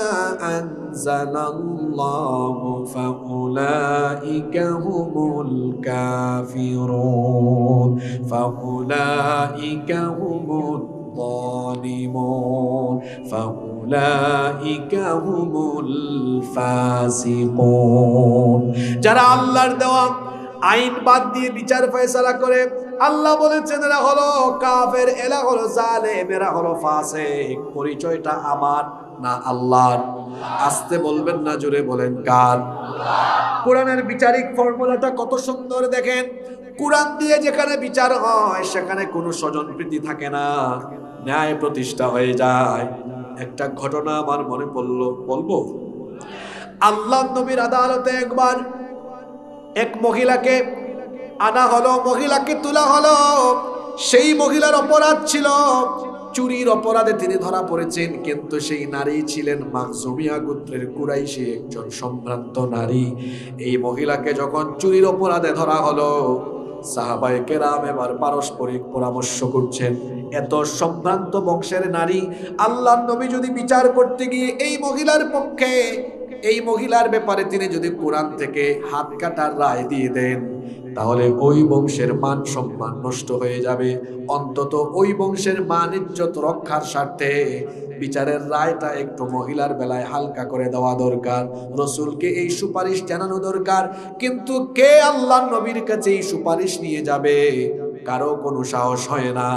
আনজালাল্লাহু ফাউলাইকা হুমুল কাফিরুন ফাউলাইকা হুমুল যালিমুন ফাউলাইকা হুমুল ফাসিকুন। যারা আল্লাহর দেওয়া আইন বাদ দিয়ে বিচার ফয়সালা করে, আল্লাহ বলেছেন এরা হলো কাফের, এরা হলো জালেম, এরা হলো ফাসিক। পরিচয়টা আমার না আল্লাহর? আস্তে বলবেন না, জোরে বলেন কার? কোরআনের বিচারিক ফর্মুলাটা কত সুন্দর দেখেন। কোরআন দিয়ে যেখানে বিচার হয় সেখানে কোনো স্বজনপ্রীতি থাকে না, ন্যায় প্রতিষ্ঠা হয়ে যায়। একটা ঘটনা আমার মনে পড়লো, বলবো। আল্লাহ নবীর আদালতে একবার এক মহিলাকে আনা হলো, মহিলাকে তোলা হলো। সেই মহিলার অপরাধ ছিল চুরির অপরাধে তিনি ধরা পড়েছেন, কিন্তু সেই নারী ছিলেন মাখজুমিয়া গোত্রের কুরাইশি একজন সম্ভ্রান্ত নারী। এই মহিলাকে যখন চুরির অপরাধে ধরা হলো, সাহাবায়ে কেরাম এবার পারস্পরিক পরামর্শ করছেন, এত সম্ভ্রান্ত বংশের নারী, আল্লাহর নবী যদি বিচার করতে গিয়ে এই মহিলার পক্ষে, এই মহিলার ব্যাপারে তিনি যদি কোরআন থেকে হাত কাটার রায় দিয়ে দেন, তাহলে ওই বংশের মান সম্মান নষ্ট হয়ে যাবে। অন্তত ওই বংশের মান ইজ্জত রক্ষার স্বার্থে বিচারের রায়টা একটু মহিলার বেলায় হালকা করে দেওয়া দরকার, রাসূলকে এই সুপারিশ জানানো দরকার। কিন্তু কে আল্লাহর নবীর কাছে এই সুপারিশ নিয়ে যাবে? কারো কোনো সাহস হয় না।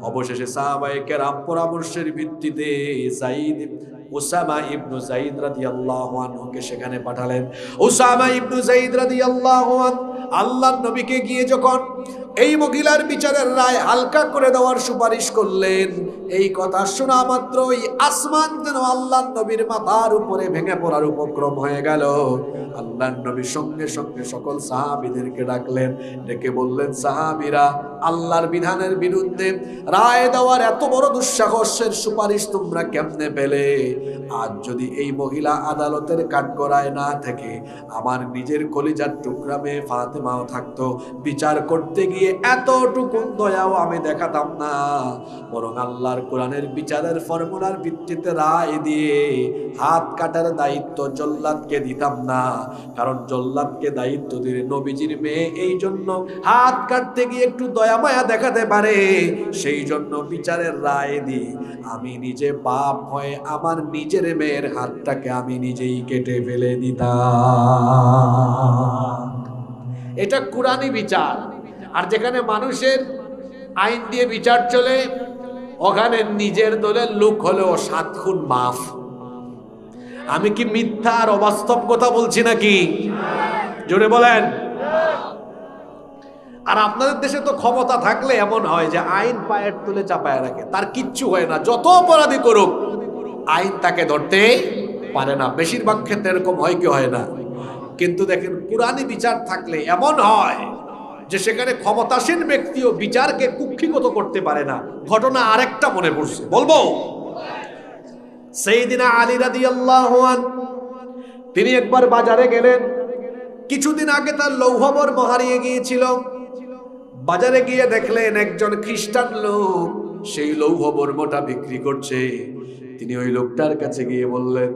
অবশেষে সাহাবায়ে কেরাম পরামর্শের ভিত্তিতে উসামা ইবনু যায়েদ রাদিয়াল্লাহু আনহুকে সেখানে পাঠালেন। উসামা ইবনু যায়েদ রাদিয়াল্লাহু আনহু আল্লাহর নবীকে গিয়ে যখন এই মহিলার বিচারের রায় হালকা করে দেওয়ার সুপারিশ করলেন, এই কথা শোনা মাত্রই আসমান যেন আল্লাহর নবীর মাথার উপরে ভেঙে পড়ার উপক্রম হয়ে গেল। আল্লাহর নবী সঙ্গে সঙ্গে সকল সাহাবীদেরকে ডাকলেন, ডেকে বললেন, সাহাবীরা, আল্লাহর বিধানের বিরুদ্ধে রায় দেওয়ার এত বড় দুঃসাহসের সুপারিশ তোমরা কেমনে পেলে? আজ যদি এই মহিলা আদালতের কাঠগড়ায় না থেকে আমার নিজের কলিজার টুকরা মেয়ে ফাতেমাও থাকতো, বিচার করতে গিয়ে এতটুকু দয়াও আমি দেখাতাম না, বরং আল্লাহর কোরআনের বিচারের ফর্মুলার ভিত্তিতে রায় দিয়ে হাত কাটার দায়িত্ব জল্লাদকে দিতাম না। কারণ জল্লাদকে দায়িত্ব দিলে নবীজির মেয়ে এই জন্য হাত কাটতে গিয়ে একটু দয়া মায়া দেখাতে পারে, সেই জন্য বিচারের রায় দিই আমি নিজে পাপ হয়ে আমার নিজের মেয়ের হাতটাকে আমি নিজেই কেটে ফেলে দিতাম। এটা কোরআনী বিচার। আর যেখানে মানুষের আইন দিয়ে বিচার চলে, ওখানে নিজের দলের লোক হলেও 7 খুন মাফ। আমি কি মিথ্যা আর অবাস্তব কথা বলছি নাকি? জোরে বলেন। আর আপনাদের দেশে তো ক্ষমতা থাকলে এমন হয় যে আইন পায়ের তুলে চাপায় রাখে, তার কিচ্ছু হয় না, যত অপরাধী করুক আইন তাকে ধরতে পারে না। বেশিরভাগ ক্ষেত্রে এরকম হয় কি হয় না? কিন্তু দেখেন কুরআনি বিচার থাকলে এমন হয় যে সেখানে ক্ষমতাসীন ব্যক্তিও বিচারকে কুক্ষিগত করতে পারে না। ঘটনা আরেকটা মনে পড়ছে, বলবো। সাইয়েদিনা আলী রাদিয়াল্লাহু আনহু তিনি একবার বাজারে গেলেন। কিছুদিন আগে তার লৌহবর্ম হারিয়ে গিয়েছিল। বাজারে গিয়ে দেখলেন একজন খ্রিস্টান লোক সেই লৌহবর্মটা বিক্রি করছে। তিনি ওই লোকটার কাছে গিয়ে বললেন,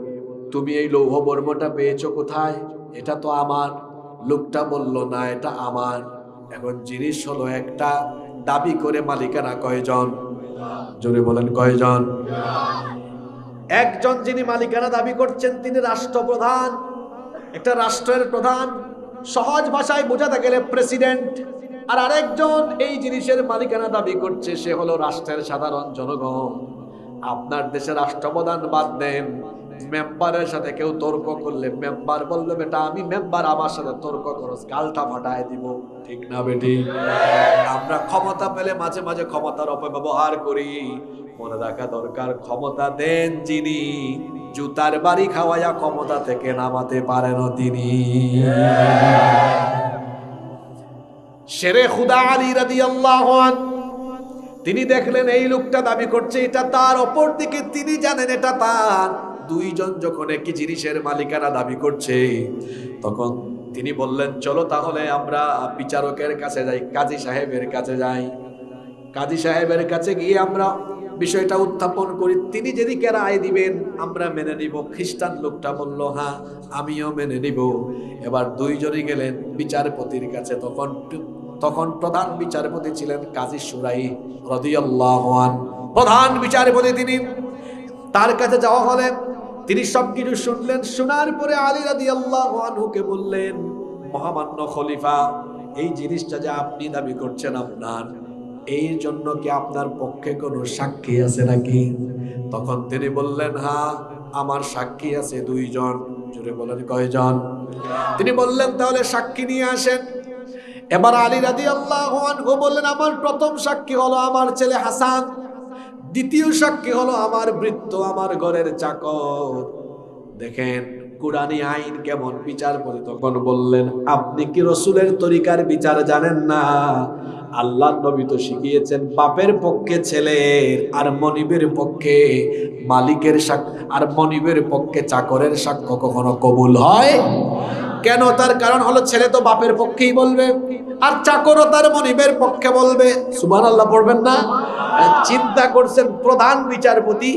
তুমি এই লৌহবর্মটা পেয়েছো কোথায়? এটা তো আমার। লোকটা বলল, না এটা আমার। এখন জিনিস হলো একটা, দাবি করে মালিকানা কয়জন? জোরে বলেন কয়জন? একজন যিনি মালিকানা দাবি করছেন তিনি রাষ্ট্রপ্রধান, একটা রাষ্ট্রের প্রধান, সহজ ভাষায় বোঝাতে গেলে প্রেসিডেন্ট। আর আরেকজন এই জিনিসের মালিকানা দাবি করছে, সে হলো রাষ্ট্রের সাধারণ জনগণ। আপনার দেশে রাষ্ট্রপ্রধান বাদ দেন, মেম্বারের সাথে কেউ তর্ক করলে মেম্বার বললো, বেটা আমি মেম্বার, আমার সাথে তর্ক করো, গালটা ফাটায় দিব। ঠিক না বেটি? আমরা ক্ষমতা পেলে মাঝে মাঝে ক্ষমতার অপব্যবহার করি। মনে রাখা দরকার, ক্ষমতা দেন যিনি, জুতার বাড়ি খাওয়াইয়া ক্ষমতা থেকে নামাতে পারেন তিনি। শেরে খুদা আলী রাদিয়াল্লাহু আনহু তিনি দেখলেন এই লোকটা দাবি করছে এটা তার, অপর দিকে তিনি জানেন এটা তার। দুইজন যখন একই জিনিসের মালিকানা দাবি করছে, তখন তিনি বললেন, চলো তাহলে আমরা বিচারকের কাছে যাই, কাজী সাহেবের কাছে যাই। কাজী সাহেবের কাছে গিয়ে আমরা বিষয়টা উত্থাপন করি, তিনি যেদিকে রায় দিবেন আমরা মেনে নিব। খ্রিস্টান লোকটা বলল, হ্যাঁ আমিও মেনে নিব। এবার দুইজনই গেলেন বিচারপতির কাছে। তখন প্রধান বিচারপতি ছিলেন কাজী শুরাই রাদিয়াল্লাহু আনহু, প্রধান বিচারপতি তিনি। তার কাছে যাওয়া হলে তিনি সবকিছু শুনলেন। শোনার পরে আলী রাদিয়াল্লাহু আনহুকে বললেন, মহামান্য খলিফা, এই জিনিসটা যে আপনি দাবি করছেন আপনার, এই জন্য কি আপনার পক্ষে কোনো সাক্ষী আছে নাকি? তখন তিনি বললেন, হ্যাঁ আমার সাক্ষী আছে দুইজন। জোরে বলেন কয়জন? তিনি বললেন, তাহলে সাক্ষী নিয়ে আসেন। এবার আলী রাদিয়াল্লাহু আনহু বললেন, আমার প্রথম সাক্ষী হলো আমার ছেলে হাসান, দ্বিতীয় সাক্ষী হলো আমার ভৃত্য, আমার ঘরের চাকর। দেখেন কুরআনী আইন কেমন। বিচারপতি তখন বললেন, আপনি কি রাসূলের তরিকার বিচার জানেন না? আল্লাহর নবী তো শিখিয়েছেন বাপের পক্ষে ছেলের, আর মনিবের পক্ষে মালিকের সাক্ষ্য, আর মনিবের পক্ষে চাকরের সাক্ষ্য কখনো কবুল হয় কেন? তার কারণ হলো ছেলে তো বাপের পক্ষেই বলবে, আর চাকরও তার মনিবের পক্ষে বলবে। সুবহানাল্লাহ পড়বেন না? চিন্তা করছেন প্রধান বিচারপতি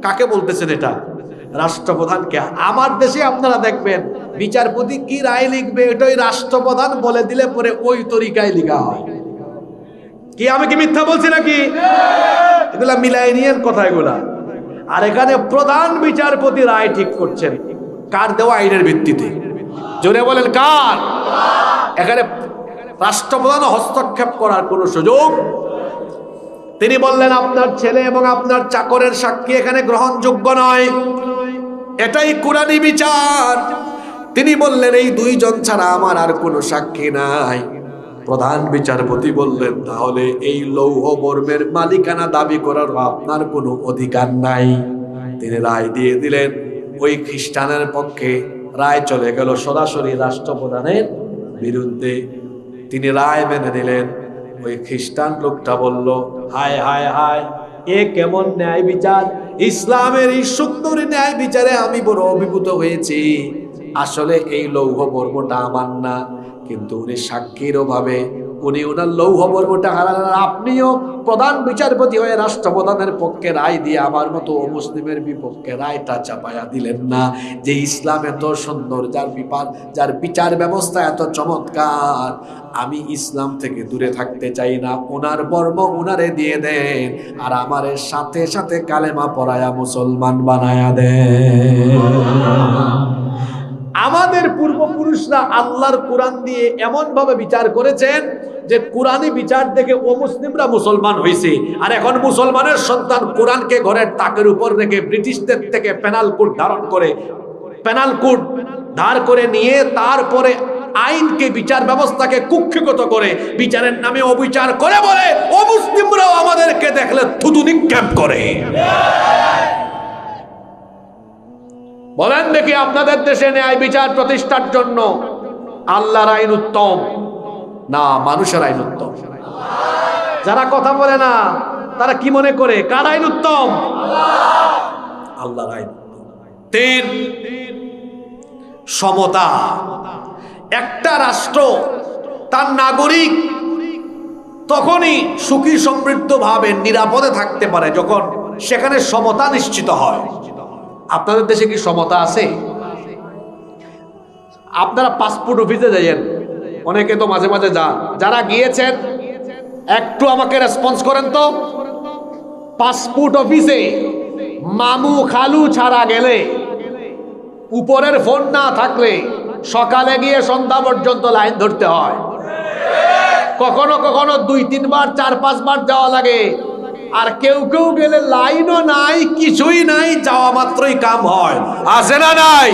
কাকে বলতেছেন? এটা রাষ্ট্রপ্রধানকে। আমার দেশে আপনারা দেখবেন বিচারপতি কি রায় লিখবে এটা ওই রাষ্ট্রপ্রধান বলে দিলে পরে ওই তরিকায় লেখা হয়। কি আমি কি মিথ্যা বলছি নাকি? এগুলা মিলাই নিয়েন কথা এগুলা। আর এখানে প্রধান বিচারপতি রায় ঠিক করছেন কার দেওয়া আইনের ভিত্তিতে? জোরে বলেন কার? এখানে রাষ্ট্রপ্রধান হস্তক্ষেপ করার কোনো সুযোগ। তিনি বললেন, আপনার ছেলে এবং আপনার চাকরের সাক্ষী এখানে গ্রহণযোগ্য নয়, এটাই কুরআনী বিচার। তিনি বললেন, এই দুইজন ছাড়া আমার আর কোনো সাক্ষী নাই। প্রধান বিচারপতি বললেন, তাহলে এই লৌহ বর্মের মালিকানা দাবি করার আপনার কোনো অধিকার নাই। তিনি রায় দিয়ে দিলেন ওই খ্রিস্টানের পক্ষে। রায় চলে গেল সরাসরি রাষ্ট্রপ্রধানের বিরুদ্ধে। তিনি রায় মেনে নিলেন। ওই খ্রিস্টান লোকটা বলল, হায় হায় হায়, এ কেমন ন্যায় বিচার! ইসলামের এই সুন্দর ন্যায় বিচারে আমি বড় অভিভূত হয়েছি। আসলে এই লৌহ বর্মটা আমার না, কিন্তু উনি সাক্ষীর অভাবে উনি ওনার লৌহ বর্মটা হারালেন। আপনিও প্রধান বিচারপতি হয়ে রাষ্ট্রপ্রধানের পক্ষে রায় দিয়ে আমার মতো মুসলিমের বিপক্ষে রায়টা চাপায়া দিলেন না। যে ইসলাম এত সুন্দর, যার বিচার ব্যবস্থা এত চমৎকার, আমি ইসলাম থেকে দূরে থাকতে চাই না। ওনার বর্ম ওনারে দিয়ে দেন, আর আমার সাথে সাথে কালেমা পড়ায়া মুসলমান বানায়া দেন। আমাদের পূর্বপুরুষরা আল্লাহর কোরআন দিয়ে এমন ভাবে বিচার করেছেন যে কোরআনী বিচার দেখে ও মুসলিমরা মুসলমান হয়েছে। আর এখন মুসলমানের সন্তান কোরআনকে ঘরের তাকের উপর রেখে ব্রিটিশদের থেকে পেনাল কোড ধার করে নিয়ে তারপরে আইনকে, বিচার ব্যবস্থাকে কুক্ষিগত করে বিচারের নামে অবিচার করে বলে অমুসলিমরাও আমাদেরকে দেখলে থুতু নিক্ষেপ করে। বলেন দেখি, আপনাদের দেশে ন্যায় বিচার প্রতিষ্ঠার জন্য আল্লাহর আইন উত্তম না মানুষের আইন উত্তম? যারা কথা বলে না তারা কি মনে করে কার আইন উত্তম? আল্লাহর আইন। 3, সমতা। একটা রাষ্ট্র তার নাগরিক তখনই সুখী সমৃদ্ধ ভাবে নিরাপদে থাকতে পারে যখন সেখানে সমতা নিশ্চিত হয়। আপনাদের দেশে কি সমতা আছে? আপনারা পাসপোর্ট অফিসে যাইয়েন, অনেকে তো মাঝে মাঝে যান, যারা গিয়েছেন একটু আমাকে রেসপন্স করেন তো। পাসপোর্ট অফিসে মামু খালু ছাড়া গেলে, উপরের ফোন না থাকলে সকালে গিয়ে সন্ধ্যা পর্যন্ত লাইন ধরতে হয়। কখনো কখনো 2-3 বার 4-5 বার যাওয়া লাগে। আর কেউ কেউ গেলে লাইনও নাই, কিছুই নাই, যাওয়া মাত্রই কাম হয়। আছে না নাই?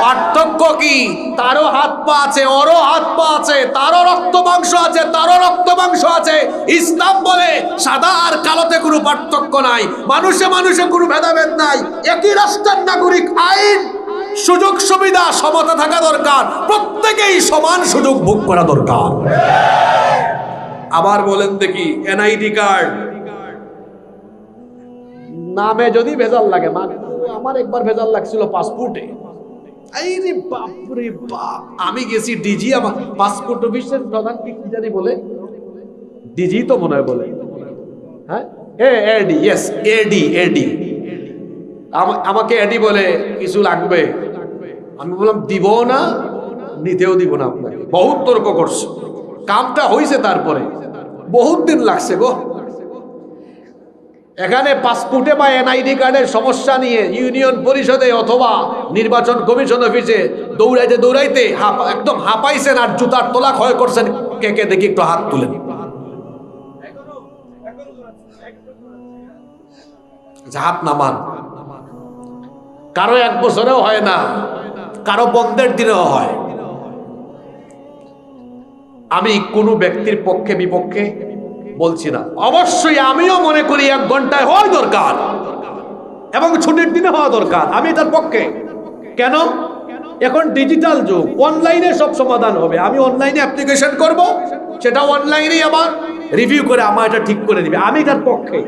পার্থক্য কি? তারও হাত পা আছে, ওরও হাত পা আছে, তারও রক্ত মাংস আছে, তারও রক্ত মাংস আছে। ইসলাম বলে সাদা আর কালোতে কোনো পার্থক্য নাই, মানুষে মানুষে কোনো ভেদাভেদ নাই, একই রাষ্ট্রের নাগরিক। আইন, সুযোগ সুবিধা, সমতা থাকা দরকার, প্রত্যেকেই সমান সুযোগ ভোগ করা দরকার। আবার বলেন দেখি, এনআইডি কার্ড নামে যদি ভেজাল লাগে, আমার একবার ভেজাল লাগছিল পাসপোর্টে। আরে বাপ রে বাপ, আমি গেছি ডিজি, আমার পাসপোর্ট অফিসের প্রধান কি জানি বলে, ডিজি তো মনে হয় বলে, হ্যাঁ এডি, ইয়েস এডি, এডি। আমাকে এডি বলে কিছু লাগবে, আমি বললাম দিব না, নিতেও দিব না আপনাকে। বহুত তর্ক করছে, কামটা হয়েছে, তারপরে বহুত দিন লাগছে গো। এখানে পাসপোর্টে বা এনআইডি কার্ডের সমস্যা নিয়ে ইউনিয়ন পরিষদে অথবা নির্বাচন কমিশন অফিসে দৌড়াইতে দৌড়াইতে একদম হাঁপাইছেন আর জুতার তোলা ক্ষয় করছেন। কে কে দেখি একটু হাত তুলেন। হাত নামান। কারো 1 বছরেও হয় না, কারো বন্ধের দিনেও হয়। আমি কোনো ব্যক্তির পক্ষে বিপক্ষে বলছি না, অবশ্যই আমিও মনে করি 1 ঘন্টায় হওয়া দরকার এবং ছুটির দিনে হওয়া দরকার, আমি তার পক্ষে। কেন? এখন ডিজিটাল যুগ, অনলাইনে সব সমাধান হবে। আমি অনলাইনে অ্যাপ্লিকেশন করব, সেটা অনলাইনেই আবার রিভিউ করে আমার এটা ঠিক করে দিবে, আমি তার পক্ষে।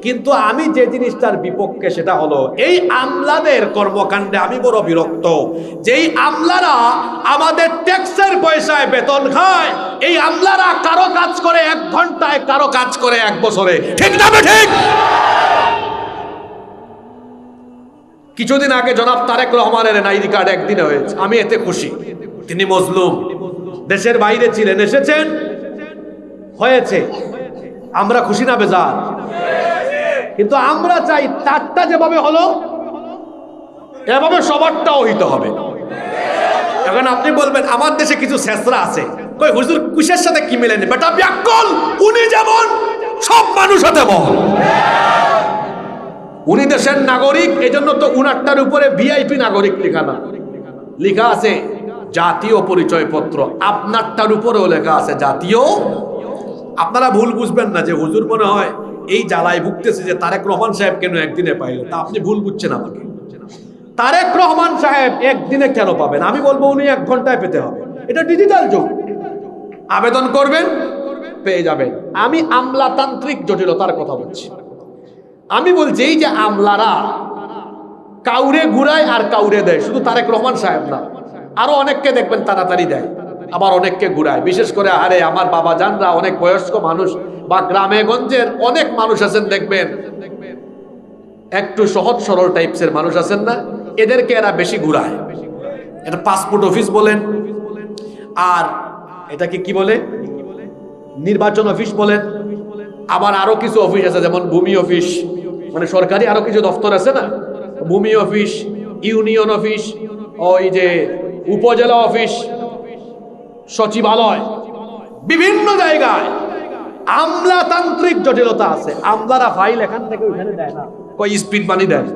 কিন্তু আমি যে জিনিসটার বিপক্ষে সেটা হলো এই আমলাদের কর্মকাণ্ডে আমি বড় বিরক্ত। যেই আমলারা আমাদের ট্যাক্সের পয়সায় বেতন খায়, এই আমলারা কারো কাজ করে 1 ঘন্টায়, কারো কাজ করে 1 বছরে। ঠিক না ঠিক? কিছুদিন আগে জনাব তারেক রহমানের এনআইডি কার্ড একদিনে হয়েছে, আমি এতে খুশি। তিনি মজলুম, দেশের বাইরে ছিলেন, এসেছেন, হয়েছে, আমরা খুশি না বেজার? কিন্তু আমরা চাই তারটা যেভাবে হলো এভাবে সবারটাও হইতে হবে। এখন আপনি বলবেন আমার দেশে কিছু ছেঁচড়া আছে, কই হুজুর কুশের সাথে কি মিলেনি? বেটা ব্যাকল, উনি যেমন সব মানুষও তেমন। উনি দেশের নাগরিক, এজন্য তো উনারটার উপরে ভিআইপি নাগরিক লেখা না, লেখা আছে জাতীয় পরিচয় পত্র। আপনারটার উপরেও লেখা আছে জাতীয়। আপনারা ভুল বুঝবেন না যে হুজুর মনে হয় এই জ্বালায় ভুগতেছে যে তারেক রহমান সাহেব কেন একদিনে পাইল, তা আপনি ভুল বুঝছেন আমাকে। তারেক রহমান সাহেব একদিনে কেন পাবেন? আমি বলবো উনি 1 ঘন্টায় পেতে হবে। এটা ডিজিটাল যুগ, আবেদন করবেন, পেয়ে যাবেন। আমি আমলাতান্ত্রিক জটিলতার কথা বলছি। আমি বলছি এই যে আমলারা কাউরে ঘুরায় আর কাউরে দেয়, শুধু তারেক রহমান সাহেব না, আরো অনেককে দেখবেন তাড়াতাড়ি দেয়, আবার অনেককে ঘুরায়। বিশেষ করে আরে আমার বাবা জানরা, অনেক বয়স্ক মানুষ বা গ্রামে গঞ্জের অনেক মানুষ আছেন দেখবেন, একটু সহজ সরল টাইপসের মানুষ আছেন না, এদেরকে এরা বেশি ঘুরায়। এটা পাসপোর্ট অফিস বলেন, আর এটাকে কি বলে, নির্বাচন অফিস বলেন, আবার আরো কিছু অফিস আছে যেমন ভূমি অফিস, মানে সরকারি আরো কিছু দপ্তর আছে না, ভূমি অফিস, ইউনিয়ন অফিস, ওই যে উপজেলা অফিস, সচিবালয়, বিভিন্ন জায়গায় আমলাতান্ত্রিক জটিলতা আছে। আমলারা ফাইল এখান থেকে ওইখানে দেয় না, কই স্পিড বানি দেয়।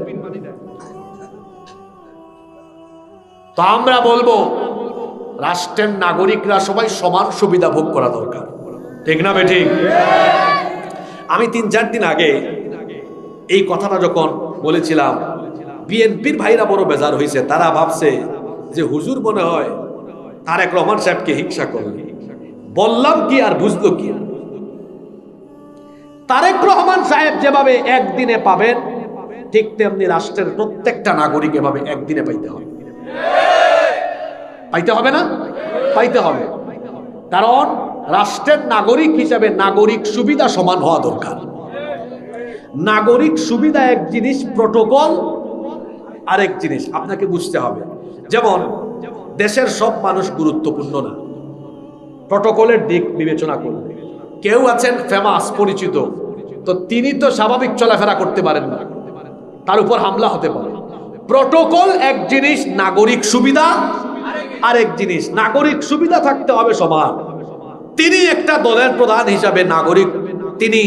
তো আমরা বলবো রাষ্ট্রের নাগরিকরা সবাই সমান সুবিধা ভোগ করা দরকার, ঠিক না বেঠিক? আমি 3-4 দিন আগে এই কথাটা যখন বলেছিলাম, বিএনপির ভাইরা বড় বেজার হয়েছে। তারা ভাবছে যে হুজুর মনে হয় তারেক রহমান সাহেবকে হিংসা করবে। বললাম কি আর বুঝলো কি? তারেক রহমান সাহেব যেভাবে একদিনে পাবেন, ঠিক তেমনি রাষ্ট্রের প্রত্যেকটা নাগরিক এভাবে একদিনে পাইতে হবে। পাইতে হবে না? পাইতে হবে। কারণ রাষ্ট্রের নাগরিক হিসাবে নাগরিক সুবিধা সমান হওয়া দরকার। নাগরিক সুবিধা এক জিনিস, প্রটোকল আরেক জিনিস। আপনাকে বুঝতে হবে, যেমন দেশের সব মানুষ গুরুত্বপূর্ণ না, প্রটোকলের দিক বিবেচনা করবে। কেউ আছেন ফেমাস, পরিচিত, তো তিনি তো স্বাভাবিক চলাফেরা করতে পারেন না, তার উপর হামলা হতে পারে। প্রটোকল এক জিনিস, নাগরিক সুবিধা আরেক জিনিস। নাগরিক সুবিধা থাকতে হবে সমান। তিনি একটা দলের প্রধান হিসাবে নাগরিক, তিনি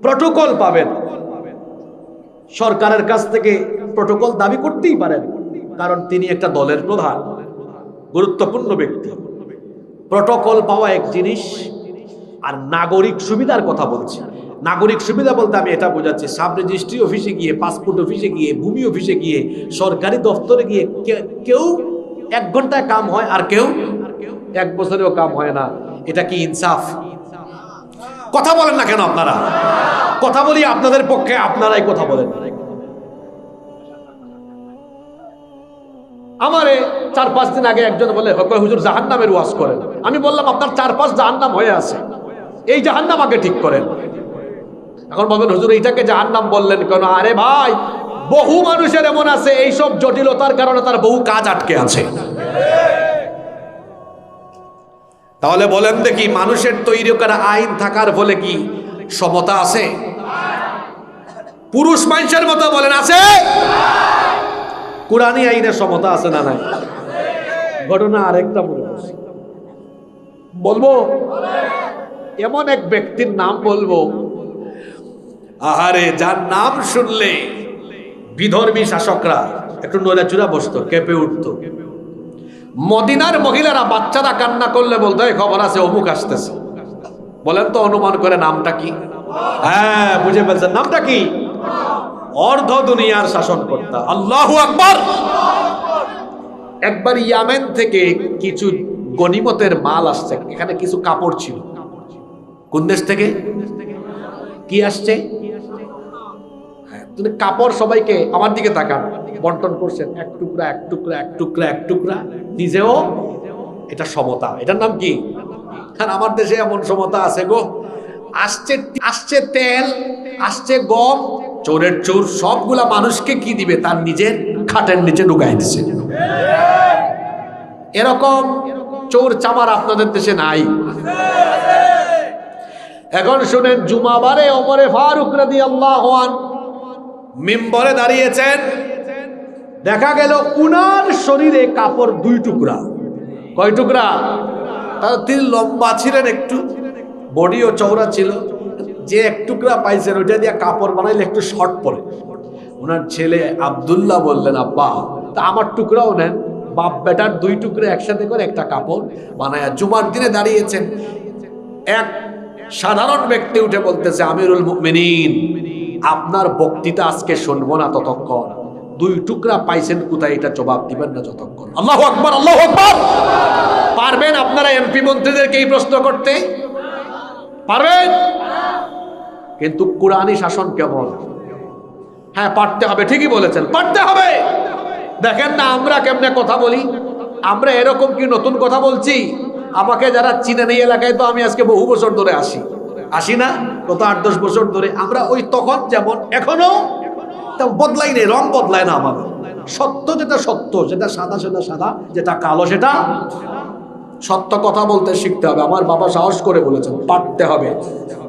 প্রটোকল পাবেন। সরকারের কাছ থেকে প্রটোকল দাবি করতেই পারেন, কারণ তিনি একটা দলের প্রধান, গুরুত্বপূর্ণ ব্যক্তি। প্রটোকল পাওয়া এক জিনিস, আর নাগরিক সুবিধার কথা বলছি। নাগরিক সুবিধা বলতে আমি এটা বোঝাচ্ছি, সাব রেজিস্ট্রি অফিসে গিয়ে, পাসপোর্ট অফিসে গিয়ে, ভূমি অফিসে গিয়ে, সরকারি দপ্তরে গিয়ে কেউ 1 ঘন্টায় কাম হয় আর কেউ 1 বছরেও কাম হয় না। এটা কি ইনসাফ? কথা বলেন না কেন আপনারা? কথা বলি আপনাদের পক্ষে, আপনারাই কথা বলেন। আমারে 4-5 দিন আগে একজন বলে, হুজুর জাহান্নামের ওয়াজ করেন। আমি বললাম, আপনার 4-5 জাহান্নাম হয়ে আছে, এই জাহান্নাম আগে ঠিক করেন। এখন বলবেন, হুজুর এইটাকে জাহান্নাম বললেন কেন? আরে ভাই, বহু মানুষের এমন আছে এইসব জটিলতার কারণে তার বহু কাজ আটকে আছে। তাহলে বলেন দেখি, মানুষের তৈরি করা আইন থাকার ফলে কি সমতা আছে? পুরুষ মানুষের মতো বলেন আছে? কোরআনী আইনের সমতা আছে না নাই? ঘটনা আরেকটা মনে করছি, বলবো। এমন এক ব্যক্তির নাম বলবো, আহারে, যার নাম শুনলে বিধর্মী শাসকরা একটু নড়াচড়া বসতো, কেঁপে উঠতো। মদিনার মহিলারা বাচ্চারা কান্না করলে বলতো, এই খবর আছে অমুক আসতেছে। বলেন তো, অনুমান করে নামটা কি? হ্যাঁ, বুঝে ফেলছেন, নামটা কি? অর্ধ দুনিয়ার শাসনকর্তা। আল্লাহু আকবার। একবার ইয়ামেন থেকে কিছু গনিমতের মাল আসছে, এখানে কিছু কাপড় ছিল। কোন দেশ থেকে কি আসছে? কাপড় সবাইকে, আমার দিকে তাকান, বন্টন করছেন, 1 টুকরা 1 টুকরা 1 টুকরা 1 টুকরা, নিজেও। এটা সমতা, এটার নাম কি? আর আমার দেশে এমন সমতা আছে গো, আসছে তেল, আসছে গম, চোরের চোর সবগুলা মানুষকে কি দিবে? তার নিজের খাটের নিচে ঢুকাই দিচ্ছে। এরকম চোর চামার আপনাদের দেশে নাই? এখন শুনেন, জুমাবারে ওমরে ফারুক রাদিয়াল্লাহু আনহু মিম্বরে দাঁড়িয়েছেন। দেখা গেল উনার শরীরে কাপড় 2 টুকরা। কয় টুকরা? তিনি লম্বা ছিলেন একটু, বডিও চওড়া ছিল। যে 1 টুকরা পাইছেন, ওইটা দিয়ে কাপড় বানাইলে একটু শর্ট পরে। ওনার ছেলে আব্দুল্লাহ বললেন, আব্বা, তা আমার টুকরাও নেন। বাপ বেটার 2 টুকরা একসাথে করে একটা কাপড় বানায় জুমার দিনে দাঁড়িয়েছেন। এক সাধারণ ব্যক্তি উঠে বলতেছে, আমিরুল মুমিনিন, আপনার বক্তৃতা আজকে শুনবো না ততক্ষণ 2 টুকরা পাইছেন কোথায়, এটা জবাব দিবেন না যতক্ষণ। আল্লাহু আকবার, আল্লাহু আকবার। পারবেন আপনারা এমপি মন্ত্রীদেরকে এই প্রশ্ন করতে? পারবেন? কিন্তু কোরআনী শাসন কেমন? হ্যাঁ, পারতে হবে, ঠিকই বলেছেন, পারতে হবে। দেখেন না আমরা কেমনে কথা বলি। আমরা এরকম কি নতুন কথা বলছি? আমাকে যারা চিনেন এই এলাকায়, তো আমি আজকে বহু বছর ধরে আসি না, কত 8-10 বছর ধরে। আমরা ওই তখন যেমন এখনো বদলাই নেই, রং বদলায় না আমাদের। সত্য যেটা সত্য, যেটা সাদা সেটা সাদা, যেটা কালো সেটা সত্য। কথা বলতে শিখতে হবে। আমার বাবা সাহস করে বলেছেন, পারতে হবে।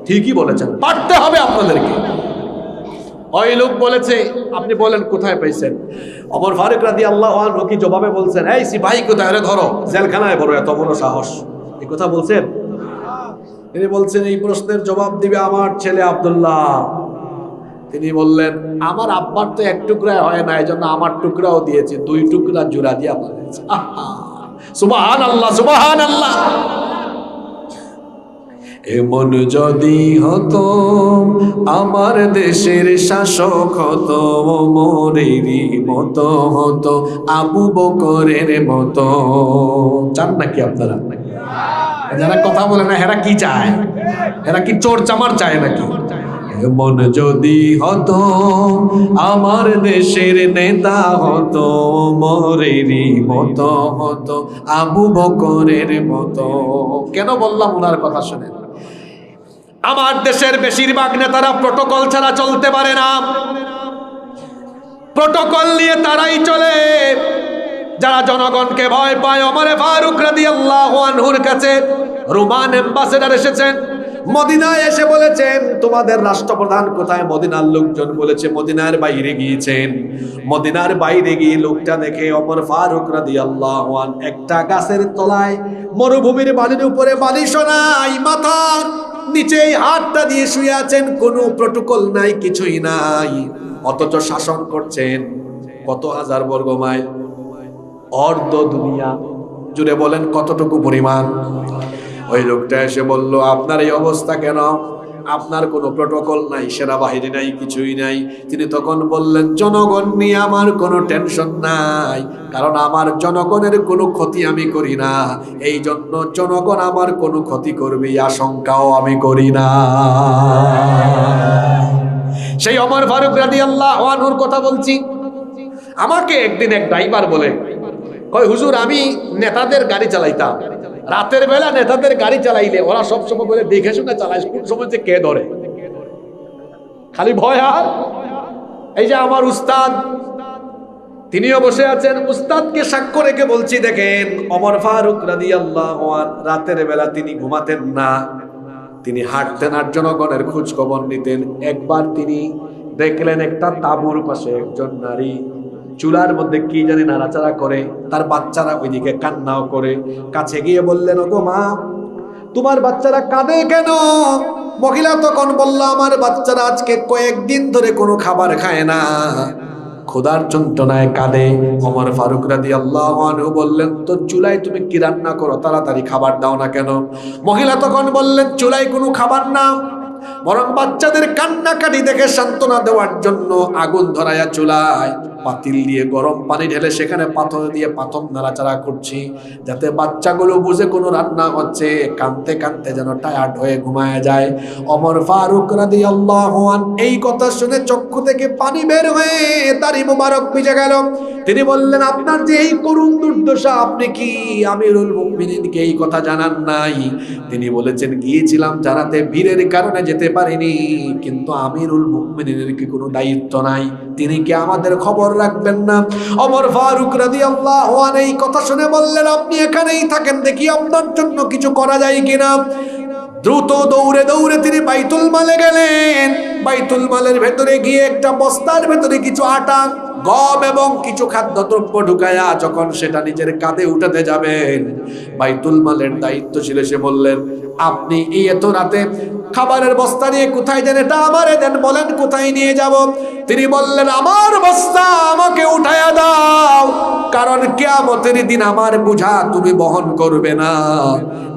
ঠিকই বলেছেন, পারতে হবে আপনাদেরকে। ওই লোক বলেছে, আপনি বলেন কোথায় পাইছেন? ওমর ফারুক রাদিয়াল্লাহু আনহু কি জবাবে বলছেন, এই সিপাহী কোথায় রে, ধরো, জেলখানায় ভরো, এত বড় সাহস? এই কথা বলছেন? তিনি বলছেন, এই প্রশ্নের জবাব দিবে আমার ছেলে আব্দুল্লাহ। তিনি বললেন, আমার আব্বার তো 1 টুকরা হয় না, এই জন্য আমার টুকরাও দিয়েছে, 2 টুকরা জোড়া দিয়া বানিয়েছে। সুবহানাল্লাহ, সুবহানাল্লাহ। এমন যদি হতো আমার দেশের শাসক হতো ওমরেরই মতো হতো, আবু বকরের মতো। চান নাকি আপনারা? যারা কথা বলে না এরা কি চায়? এরা কি চোর চামার চায় নাকি? এমন যদি হতো আমার দেশের নেতা হতো ওমরেরই মতো হতো, আবু বকরের মতো। কেন বললাম ওনার কথা শুনেন? আমার দেশের বেশিরভাগ নেতারা প্রটোকল ছাড়া চলতে পারে না। প্রটোকল নিয়ে তারাই চলে যারা জনগণকে ভয় পায়। ওমরে ফারুক রাদিয়াল্লাহু আনহুর কাছে রোমান অ্যাম্বাসেডর এসেছেন, মদিনায় এসে বলেছেন তোমাদের রাষ্ট্রপ্রধান কোথায়? মদিনার লোকজন বলেছে মদিনার বাইরে গিয়েছেন। মদিনার বাইরে গিয়ে লোকটা দেখে ওমর ফারুক রাদিয়াল্লাহু আনহু একটা গাছের তলায় মরুভূমির বালির উপরে বালিশও নাই, মাথার নিচেই হাতটা দিয়ে শুয়ে আছেন, কোনো প্রটোকল নাই, কিছুই নাই, অথচ শাসন করছেন কত হাজার বর্গ মাইল, অর্ধ দুনিয়া জুড়ে। বলেন কতটুকু পরিমাণ? ওই লোকটা এসে বলল আপনার এই অবস্থা কেন? আপনার কোনো প্রটোকল নাই, সেনাবাহিনী নাই, কিছুই নাই। তিনি তখন বললেন জনগণ নিয়ে আমার কোনো টেনশন নাই, কারণ আমার জনগণের কোনো ক্ষতি আমি করি না, এই জন্য জনগণ আমার কোনো ক্ষতি করবে এই আশঙ্কাও আমি করি না। সেই ওমর ফারুক রাদিয়াল্লাহু আনহুর কথা বলছি। আমাকে একদিন এক ড্রাইভার বলে কয় হুজুর আমি নেতাদের গাড়ি চালাইতাম, রাতের বেলা নেতাদের গাড়ি চালাইলে ওরা সব সময় বলে দেখে শুনে চালায়, কোন সময় যে কে ধরে খালি ভয়। আর এই যে আমার উস্তাদ তিনিও বসে আছেন, উস্তাদকে সাক্ষ্য রেখে বলছি দেখেন ওমর ফারুক রাদিয়াল্লাহু আনহু রাতের বেলা তিনি ঘুমাতেন না, তিনি হাঁটতেন আর জনগণের খোঁজ খবর নিতেন। একবার তিনি দেখলেন একটা তাঁবুর পাশে একজন নারী চুলার মধ্যে কি জানি নাড়াচাড়া করে, তার বাচ্চারা ওইদিকে কান্নাও করে। কাছে গিয়ে বললেন ওগো মা, তোমার বাচ্চারা কাঁদে কেন? মহিলা তখন বলল আমার বাচ্চারা আজকে কয়েকদিন ধরে কোনো খাবার খায় না, ক্ষুধার যন্ত্রণায় কাঁদে। ওমর ফারুক রাদিয়াল্লাহু আনহু বললেন তো চুলায় তুমি কি রান্না করো, তাড়াতাড়ি খাবার দাও না কেন? মহিলা তখন বললেন চুলায় কোনো খাবার না, বরং বাচ্চাদের কান্নাকাটি দেখে সান্ত্বনা দেওয়ার জন্য আগুন ধরাইয়া চুলায় পাতিল দিয়ে গরম পানি ঢেলে সেখানে পাথর দিয়ে পাথর নাড়াচাড়া করছি, যাতে বাচ্চাগুলো বুঝে কোনো রান্না হচ্ছে, কাঁদতে কাঁদতে যেন টায়ার্ড হয়ে ঘুমায় যায়। ওমর ফারুক রাদিয়াল্লাহু আনহু এই কথা শুনে চক্ষু থেকে পানি বের হয়ে দাড়ি মোবারক ভিজে গেল। তিনি বললেন আপনার যে এই করুণ দুর্দশা, আপনি কি আমিরুল মুমিনিনকে এই কথা জানান নাই? তিনি বলেছেন গিয়েছিলাম জানাতে, ভিড়ের কারণে যেতে পারিনি, কিন্তু আমিরুল মুমিনিনের কি কোনো দায়িত্ব নাই? তিনি কি আমাদের খবর রাখবেন না? ওমর ফারুক রাদিয়াল্লাহু আনহু এই কথা শুনে বললেন আপনি এখানেই থাকেন, দেখি আপনার জন্য কিছু করা যায় কিনা। দ্রুত দৌড়ে দৌড়ে তিনি বাইতুল মালে গেলেন। বাইতুল মালের ভেতরে গিয়ে একটা বস্তার ভেতরে কিছু আটা, গম এবং কিছু খাদ্যদ্রব্য ঢুকায়া যখন সেটা নিজের কাঁধে উঠাতে যাবেন, বাইতুল মালের দায়িত্ব ছিল সে বললেন আপনি এই এত রাতে খাবারের বস্তা নিয়ে কোথায় যান? এটা আমারে দেন, বলেন কোথায় নিয়ে যাব? তিনি বললেন আমার বস্তা আমাকে উঠায়া দাও, কারণ কিয়ামতের দিন আমার বোঝা তুমি বহন করবে না।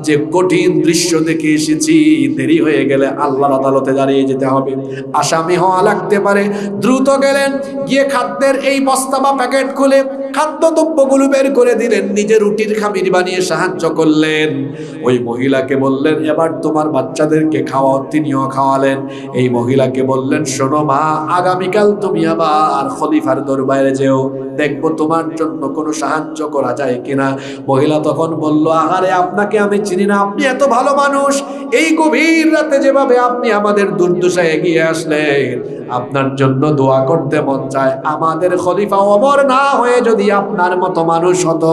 যে কঠিন দৃশ্য দেখে এসেছি, দেরি হয়ে গেলে আল্লাহর আদালতে দাঁড়িয়ে যেতে হবে, আসামি হওয়া লাগতে পারে। দ্রুত গেলেন, গিয়ে খাদ্যের এই বস্তা বা প্যাকেট খুলে খাদ্যদ্রব্যগুলো বের করে দিলেন, নিজে রুটির খামির বানিয়ে সাহায্য করলেন। ওই মহিলাকে বললেন এবার তোমার বাচ্চাদেরকে খাওয়াও, তিনিও খাওয়ালেন। এই মহিলাকে বললেন শোনো মা, আগামীকাল তুমি আবার খলিফার দরবারে যেও, দেখবো তোমার জন্য কোনো সাহায্য করা যায় কিনা। মহিলা তখন বলল আহারে আপনাকে আমি চিনি না, আপনি এত ভালো মানুষ, এই গভীর রাতে যেভাবে আপনি আমাদের দুর্দশায় এগিয়ে আসলেন, আপনার জন্য দোয়া করতে মন চায়। আমাদের খলিফা ওমর না হয়ে যদি আপনার মতো মানুষ হতো,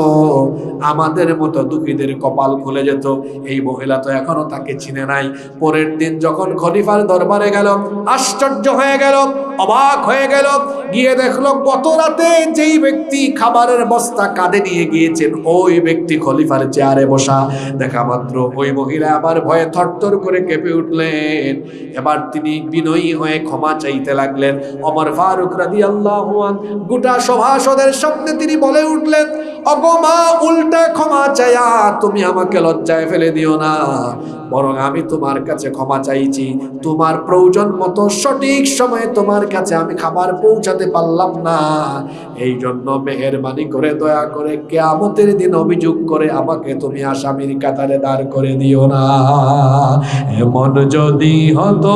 আমাদের মতো দুঃখীদের কপাল খুলে যেত। এই মহিলা তো এখনো তাকে চিনে নাই। পরের দিন যখন খলিফার দরবারে গেল, আশ্চর্য হয়ে গেল, অবাক হয়ে গেল, গিয়ে দেখলো গত রাতে যেই যেই ব্যক্তি খাবারের বস্তা কাঁধে নিয়ে গিয়েছেন ওই ব্যক্তি খলিফার চেয়ারে বসা। দেখা মাত্র ওই মহিলা আবার ভয়ে থরথর করে কেঁপে উঠলেন। এবার তিনি বিনয়ী হয়ে ক্ষমা চাইতে লাগলেন। ওমর ফারুক রাদিয়াল্লাহু আনহু গোটা সভাসদের সামনে তিনি বলে উঠলেন, ওগো মা, উল্টা ক্ষমা চায়া তুমি আমাকে লজ্জায় ফেলে দিও না, বরং আমি তোমার কাছে ক্ষমা চাইছি। তোমার প্রয়োজন মতো সঠিক সময়ে তোমার কাছে আমি খাবার পৌঁছাতে পারলাম না, এই জন্য মেহেরবানি করে দয়া করে কিয়ামতের দিন অভিযোগ করে আমাকে তুমি আসামির কাতারে দাঁড় করে দিও না। এমন যদি হতো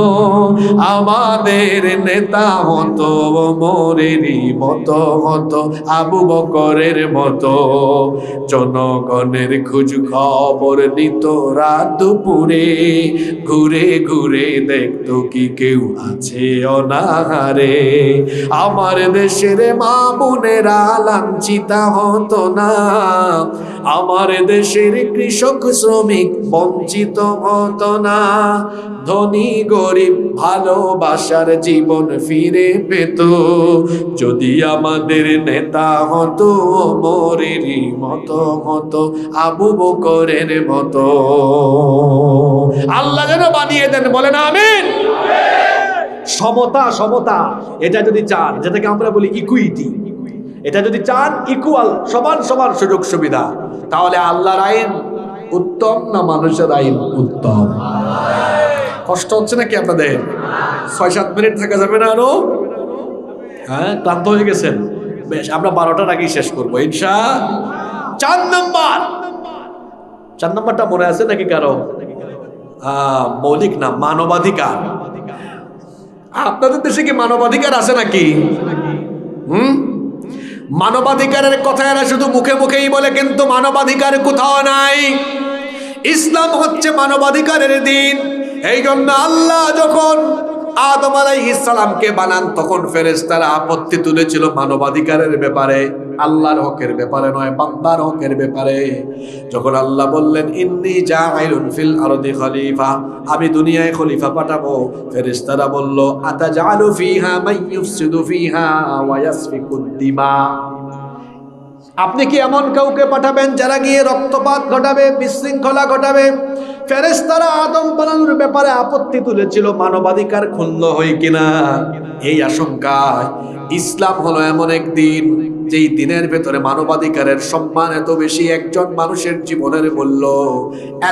আমাদের নেতা হতো ওমরেরই মতো হতো, আবু বকরের মতো, জনগণের খোঁজ খবর নিত রাত দুপুরে, ঘুরে ঘুরে দেখতো কি কেউ আছে অনাহারে। আমার দেশের মা বোনেরা লাঞ্ছিতা হতো না, আমার দেশের কৃষক শ্রমিক বঞ্চিত হতো না, ধনী গরিব ভালোবাসার জীবন ফিরে পেত যদি আমাদের নেতা হতো ওমরেরই মতো হতো, আবু বকরের মতো। আল্লাহ যেন বানিয়ে দেন, বলেন আমিন। সমতা, সমতা এটা যদি চান, যেটাকে আমরা বলি ইকুইটি, এটা যদি চান ইকুয়াল, সমান সমান সুযোগ সুবিধা, তাহলে আল্লাহর আইন উত্তম না মানুষের আইন উত্তম? কষ্ট হচ্ছে নাকি আপনাদের? 6-7 মিনিট থাকা যাবে না আরো? হ্যাঁ, ক্লান্ত হয়ে গেছেন? বেশ, আমরা 12টার আগেই শেষ করবো ইনশাআল্লাহ। 4 নম্বরটা মনে আছে নাকি কারো? মৌলিক না, মানবাধিকার। আপনাদের দেশে কি মানবাধিকার আছে নাকি? মানবাধিকারের কথা এরা শুধু মুখে মুখেই বলে, কিন্তু মানবাধিকার কোথাও নাই। ইসলাম হচ্ছে মানবাধিকারের দিন। এই জন্য আল্লাহ যখন আদম আলাইহিস সালামকে বানান, তখন ফেরেশতারা আপত্তি তুলেছিল মানবাধিকারের ব্যাপারে, আল্লাহর হকের ব্যাপারে নয়, বান্দার হকের ব্যাপারে। যখন আল্লাহ বললেন ইন্নী জাইলুন ফিল আরদি খলিফা, আমি দুনিয়ায় খলিফা পাঠাবো, ফেরেশতারা বলল আতাজালু ফিহা মান ইউফসিদু ফিহা ওয়া ইয়াসফিকুদ দিমা, আপনি কি এমন কাউকে পাঠাবেন যারা গিয়ে রক্তপাত ঘটাবে, বিশৃঙ্খলা ঘটাবে? ফেরেশতারা আদম বানানোর ব্যাপারে আপত্তি তুলেছিল, মানবাধিকার ক্ষুণ্ণ হয় কিনা এই আশঙ্কায়। ইসলাম হলো এমন এক দিন, যেই দিনের ভেতরে মানবাধিকারের সম্মান এত বেশি, একজন মানুষের জীবনের মূল্য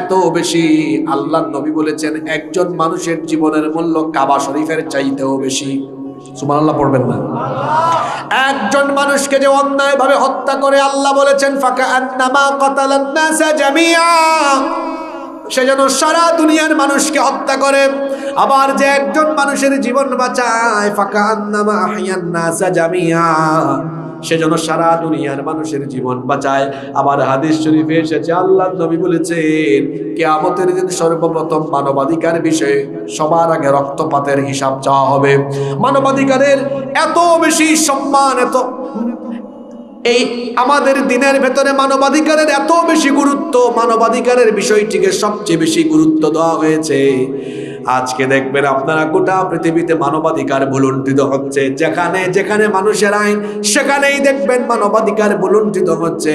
এত বেশি। আল্লাহর নবী বলেছেন একজন মানুষের জীবনের মূল্য কাবা শরীফের চাইতেও বেশি। সুবহানাল্লাহ পড়বেন না? একজন মানুষকে যে অন্যায় ভাবে হত্যা করে, আল্লাহ বলেছেন ফাকা আন্নামা কাতালান নাসা জামিআ, সে যেন সারা দুনিয়ার মানুষকে হত্যা করে। আবার যে একজন মানুষের জীবন বাঁচায়, ফাকা আন্নামা আহইয়ান নাসা জামিআ, সে যেন সারা দুনিয়ার মানুষের জীবন বাঁচায়। আবার হাদিস শরীফে এসেছে, আল্লাহর নবী বলেছেন কিয়ামতের দিন সর্বপ্রথম মানবাধিকার বিষয়ে সবার আগে রক্তপাতের হিসাব চাওয়া হবে। মানবাধিকারের এত বেশি সম্মান, এত এই আমাদের দিনের ভেতরে মানবাধিকারের এত বেশি গুরুত্ব, মানবাধিকারের বিষয়টিকে সবচেয়ে বেশি গুরুত্ব দেওয়া হয়েছে। আজকে দেখবেন আপনারা গোটা পৃথিবীতে মানবাধিকার ভুলুণ্ঠিত হচ্ছে। যেখানে যেখানে মানুষের আইন, সেখানেই দেখবেন মানবাধিকার ভুলুণ্ঠিত হচ্ছে।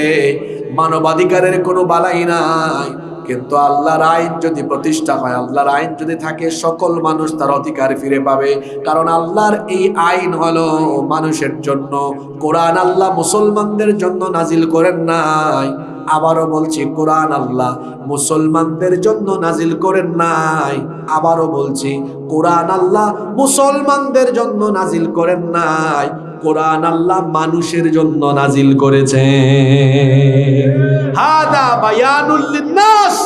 মানবাধিকারের কোনো বালাই নাই, কিন্তু আল্লাহর আইন যদি প্রতিষ্ঠা হয়, আল্লাহর আইন যদি থাকে, সকল মানুষ তার অধিকার ফিরে পাবে। কারণ আল্লাহর এই আইন হলো মানুষের জন্য। কোরআন আল্লাহ মুসলমানদের জন্য নাজিল করেন নাই। আবারও বলছি, কোরআন আল্লাহ মুসলমানদের জন্য নাজিল করেন নাই। আবারও বলছি, কোরআন আল্লাহ মুসলমানদের জন্য নাজিল করেন নাই। কোরআন আল্লাহ মানুষের জন্য নাজিল করেছেন। হাদা বায়ানুল লিন্নাস,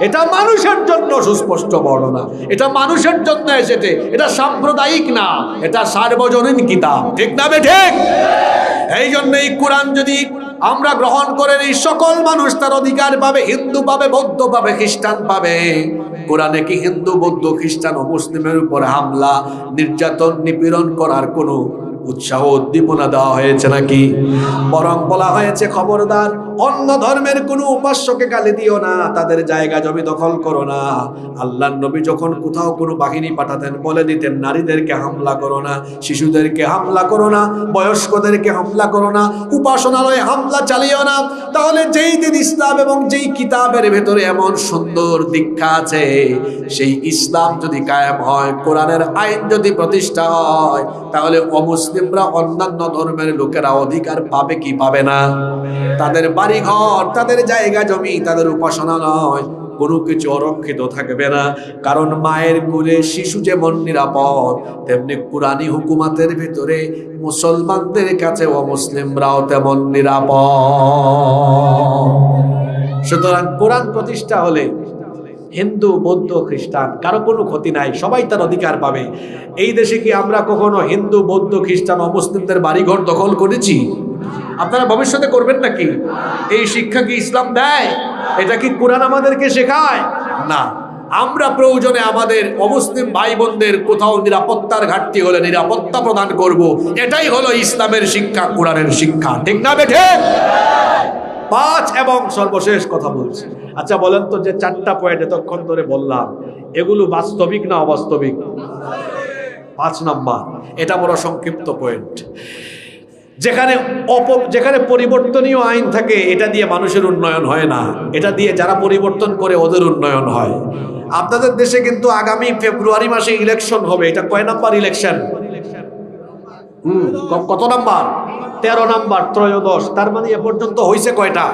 এটা মানুষের জন্য সুস্পষ্ট বর্ণনা, এটা মানুষের জন্য এসেছে। এটা সাম্প্রদায়িক না, এটা সার্বজনীন কিতাব। ঠিক না বে ঠিক? এই জন্য এই কোরআন যদি আমরা গ্রহণ করে নিই, সকল মানুষ তার অধিকার পাবে। হিন্দু পাবে, বৌদ্ধ পাবে, খ্রিস্টান পাবে। কোরআনে কি হিন্দু, বৌদ্ধ, খ্রিস্টান ও মুসলিমের উপর হামলা, নির্যাতন, নিপীড়ন করার কোনো উৎসাহ উদ্দীপনা দেওয়া হয়েছে নাকি? বরং বলা হয়েছে খবরদার অন্য ধর্মের কোনো উপাস্যকে গালি দিও না, তাদের জায়গা জমি দখল করো না। আল্লাহর নবী যখন কোথাও কোনো বাহিনী পাঠাতেন বলে দিতেন নারীদেরকে হামলা করো না, শিশুদেরকে হামলা করো না, বয়স্কদেরকে হামলা করো না, উপাসনালয়ে হামলা চালিও না। তাহলে যেই দিন ইসলাম এবং যেই কিতাবের ভেতরে এমন সুন্দর দীক্ষা আছে, সেই ইসলাম যদি কায়েম হয়, কোরআনের আইন যদি প্রতিষ্ঠা হয়, তাহলে অমুসলিমরা অন্যান্য ধর্মের লোকেরা অধিকার পাবে কি পাবে না? তাদের বাড়ি ঘর, তাদের জায়গা জমি, তাদের উপাসনালয় কোনো কিছু অরক্ষিত থাকবে না। কারণ মায়ের কোলে শিশু যেমন নিরাপদ, তেমনি কুরআনী হুকুমাতের ভিতরে মুসলমানদের কাছে অমুসলিমরাও তেমন নিরাপদ। সুতরাং কোরআন প্রতিষ্ঠা হলে হিন্দু, বৌদ্ধ, খ্রিস্টান কারো কোনো ক্ষতি নাই, সবাই তার অধিকার পাবে। এই দেশে কি আমরা কখনো হিন্দু, বৌদ্ধ, খ্রিস্টান, অমুসলিমদের বাড়িঘর দখল করেছি? আপনারা ভবিষ্যতে করবেন নাকি? এই শিক্ষা কি ইসলাম দেয়? এটা কি কোরআন আমাদেরকে শেখায়? না। আমরা প্রয়োজনে আমাদের অমুসলিম ভাই বোনদের কোথাও নিরাপত্তার ঘাটতি হলে নিরাপত্তা প্রদান করব। এটাই হলো ইসলামের শিক্ষা, কোরআনের শিক্ষা। ঠিক না বেঠে? 5 এবং সর্বশেষ কথা বলছি। আচ্ছা বলেন তো, যে 4টা পয়েন্ট এতক্ষণ ধরে বললাম, এগুলো বাস্তবিক না অবাস্তবিক? 5 নাম্বার, এটা বড় সংক্ষিপ্ত পয়েন্ট। যেখানে পরিবর্তনীয় আইন থাকে, এটা দিয়ে মানুষের উন্নয়ন হয় না, এটা দিয়ে যারা পরিবর্তন করে ওদের উন্নয়ন হয়। আপনাদের দেশে কিন্তু আগামী ফেব্রুয়ারি মাসে ইলেকশন হবে। এটা কয় নাম্বার ইলেকশন? কত নাম্বার? 13 নাম্বার, ত্রয়োদশ। তার মানে এ পর্যন্ত হয়েছে কয়টা?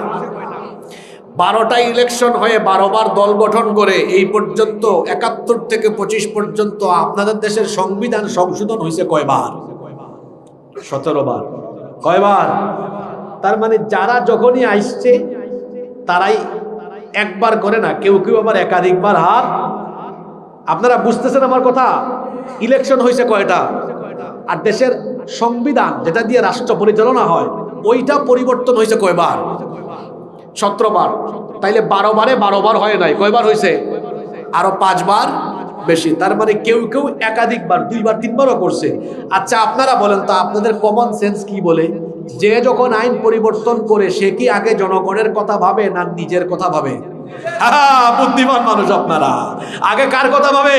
12টা ইলেকশন হয়ে 12 বার দল গঠন করে এই পর্যন্ত 71 থেকে 25 পর্যন্ত আপনাদের দেশের সংবিধান সংশোধন হয়েছে কয়বার? 17 বার। কয়বার? তার মানে যারা যখনই আসছে তারাই একবার করে না, কেউ কেউ আবার একাধিকবার হার। আপনারা বুঝতেছেন আমার কথা? ইলেকশন হয়েছে কয়টা? আর দেশের সংবিধান যেটা দিয়ে রাষ্ট্র পরিচালনা হয়, ওইটা পরিবর্তন হয়েছে কয়বার? 17 বার। তাইলে 12 বারে 12 বার হয় নাই, কয়বার হয়েছে? আরো 5 বার বেশি। তার মানে কেউ কেউ একাধিকবার, 2 বার 3 বারও করছে। আচ্ছা আপনারা বলেন তো, আপনাদের কমন সেন্স কি বলে? যে যখন আইন পরিবর্তন করে সে কি আগে জনগণের কথা ভাবে না নিজের কথা ভাবে? বুদ্ধিমান মানুষ আপনারা। আগে কার কথা ভাবে?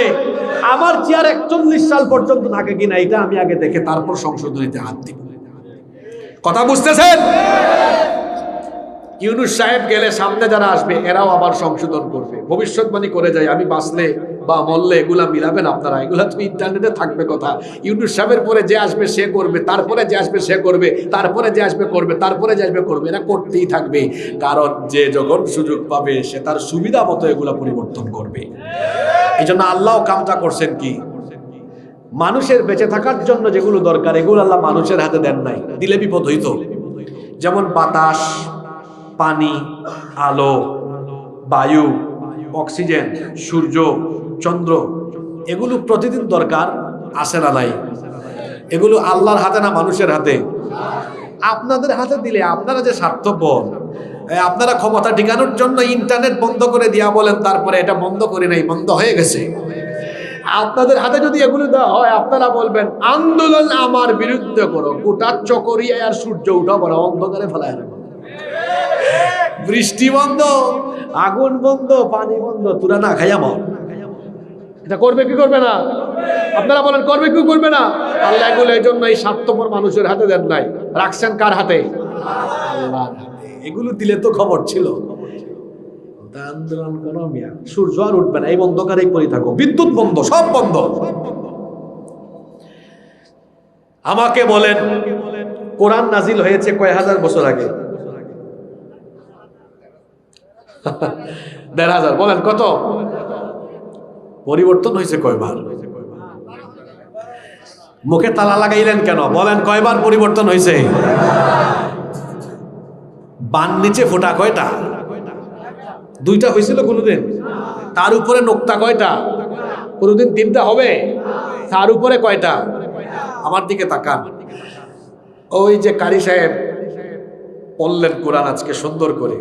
আমার চেয়ার 41 সাল পর্যন্ত থাকে কিনা এটা আমি আগে দেখে তারপর সংশোধনীতে হাত দিব। কথা বুঝতেছেন? ইউনূস সাহেব গেলে সামনে যারা আসবে এরাও আবার সংশোধন করবে, ভবিষ্যৎবাণী করে যায়। আমি বাঁচলে বা মরলে এগুলা মিলাবেন আপনারা, এগুলা তো ইন্টারনেটে থাকবে কথা। ইউনূস সাহেবের পরে যে আসবে সে করবে, তারপরে যে আসবে সে করবে, তারপরে যে আসবে করবে, তারপরে যে আসবে করবে, এরা করতেই থাকবে। কারণ যে যখন সুযোগ পাবে সে তার সুবিধা মতো এগুলা পরিবর্তন করবে। এই জন্য আল্লাহ কামটা করছেন কি, মানুষের বেঁচে থাকার জন্য যেগুলো দরকার এগুলো আল্লাহ মানুষের হাতে দেন নাই, দিলে বিপদ হইত। যেমন বাতাস, পানি, আলো, বায়ু, অক্সিজেন, সূর্য, চন্দ্র, এগুলো প্রতিদিন দরকার, আসে না নাই? এগুলো আল্লাহর হাতে না মানুষের হাতে? আপনাদের হাতে দিলে আপনারা যে স্বার্থপর, আপনারা ক্ষমতা টিকানোর জন্য ইন্টারনেট বন্ধ করে দিয়া বলেন তারপরে এটা বন্ধ করে নাই, বন্ধ হয়ে গেছে। আপনাদের হাতে যদি এগুলো দেওয়া হয় আপনারা বলবেন আন্দোলন আমার বিরুদ্ধে করো, গোটা চকরিয়া আর সূর্য উঠাবো না, অন্ধকারে ফেলায় রাখবো। বৃষ্টি বন্ধ, আগুন বন্ধ, পানি বন্ধ, তোরা না খাইয়া মর। এটা করবে কি করবে না? আপনারা বলেন করবে কি করবে না? আল্লাহ এগুলো এই জন্য এই স্বার্থপর মানুষের হাতে দেন নাই, রাখছেন কার হাতে? আল্লাহর হাতে। এগুলো দিলে তো খবর ছিল। আন্দোলন করো মিয়া, সূর্য আর উঠবে না, এই অন্ধকারেই পড়ে থাকো, বিদ্যুৎ বন্ধ, সব বন্ধ। আমাকে বলেন কোরআন নাজিল হয়েছে কয় হাজার বছর আগে? ১,৫০০। বলেন কত? পরিবর্তন হয়েছে কয়বার? মুখে তালা লাগাইলেন কেন? বলেন কয়বার পরিবর্তন হয়েছে? বান নিচে ফোঁটা কয়টা? 2টা হয়েছিল কোনোদিন? তার উপরে নোক্তা কয়টা? কোনোদিন 3টা হবে? তার উপরে কয়টা? আমার দিকে তাকান। ওই যে কারি সাহেব পড়লেন কোরআন আজকে সুন্দর করে,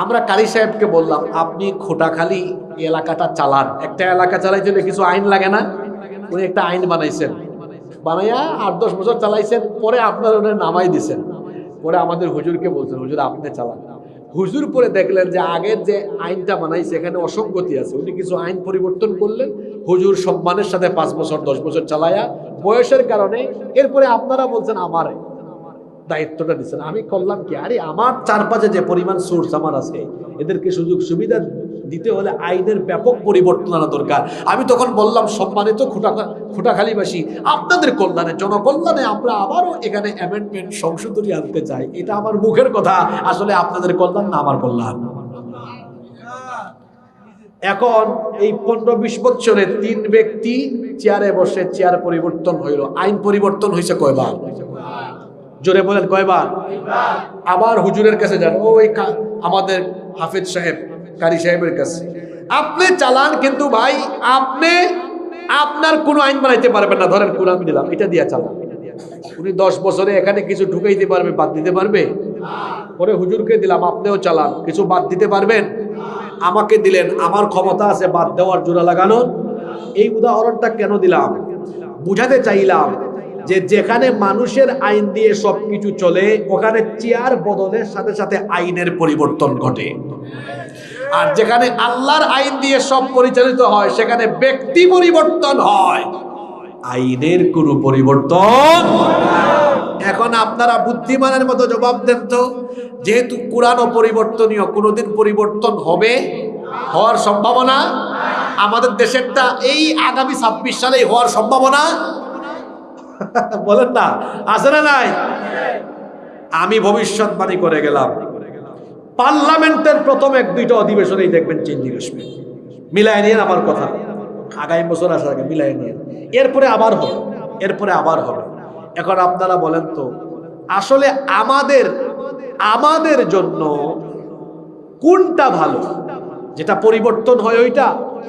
আমরা কারি সাহেবকে বললাম আপনি খোটাখালী এলাকাটা চালান, একটা এলাকা চালাইতে হলে কিছু আইন লাগে না? উনি একটা আইন বানাইছেন, বানাইয়া 8-10 বছর চালাইছেন, পরে আপনার ওনার নামাই দিছেন, পরে আমাদের হুজুরকে বলছেন হুজুর আপনি চালান। হুজুর পরে দেখলেন যে আগের যে আইনটা বানাইছে এখানে অসঙ্গতি আছে, উনি কিছু আইন পরিবর্তন করলেন। হুজুর সম্মানের সাথে 5 বছর 10 বছর চালায়া বয়সের কারণে এরপরে আপনারা বলছেন আমার দায়িত্বটা দিচ্ছেন, আমি করলাম কি? আরে আমার চারপাশে যে পরিমাণ সোর্স আমার আছে এদেরকে সুযোগ সুবিধা দিতে হলে আইনের ব্যাপক পরিবর্তন আনা দরকার। আমি তখন বললাম সম্মানিত খুঁটাখালীবাসী, আপনাদের কল্যাণে জনকল্যাণে আমরা আবারও এখানে অ্যামেন্ডমেন্ট সংশোধনী আনতে চাই। এটা আমার মুখের কথা, আসলে আপনাদের কল্যাণ না আমার কল্যাণ। এখন এই 15-20 বছরে 3 ব্যক্তি চেয়ারে বসে চেয়ার পরিবর্তন হইল, আইন পরিবর্তন হয়েছে কয়বার? জোরে বলেন কয়বার? আবার হুজুরের কাছে যান, ওই আমাদের হাফেজ সাহেব কারি সাহেবের কাছে, আপনি চালান কিন্তু ভাই আপনি আপনার কোনো আইন বানাইতে পারবেন না, ধরেন কোরআন দিলাম এটা দিয়া চালান। উনি 10 বছরে এখানে কিছু ঢুকাইতে পারবে, বাদ দিতে পারবে? পরে হুজুরকে দিলাম আপনিও চালান, কিছু বাদ দিতে পারবেন? আমাকে দিলেন, আমার ক্ষমতা আছে বাদ দেওয়ার, জোড়া লাগানো। এই উদাহরণটা কেন দিলাম? বুঝাতে চাইলাম যে যেখানে মানুষের আইন দিয়ে সবকিছু চলে ওখানে চেয়ার বদলের সাথে সাথে আইনের পরিবর্তন ঘটে, আর যেখানে আল্লাহর আইন দিয়ে সব পরিচালিত হয় সেখানে ব্যক্তি পরিবর্তন হয়, আইনের কোনো পরিবর্তন। এখন আপনারা বুদ্ধিমানের মতো জবাব দেন তো, যেহেতু কোরআনও পরিবর্তনীয়, কোনোদিন পরিবর্তন হবে, হওয়ার সম্ভাবনা আমাদের দেশেরটা এই আগামী 26 সালেই হওয়ার সম্ভাবনা বলেন না, আছে না নাই? আমি ভবিষ্যৎবাণী করে গেলাম পার্লামেন্টের প্রথম 1-2টা অধিবেশনেই দেখবেন চেঞ্জিং আসবে। মিলাই নিয়ে আমার কথা, আগামী বছর আসার আগে মিলাই নিয়ে, এরপরে আবার হবে, এরপরে আবার হবে। এখন আপনারা বলেন তো আসলে আমাদের জন্য কোনটা ভালো? যেটা পরিবর্তন হয় ওইটা,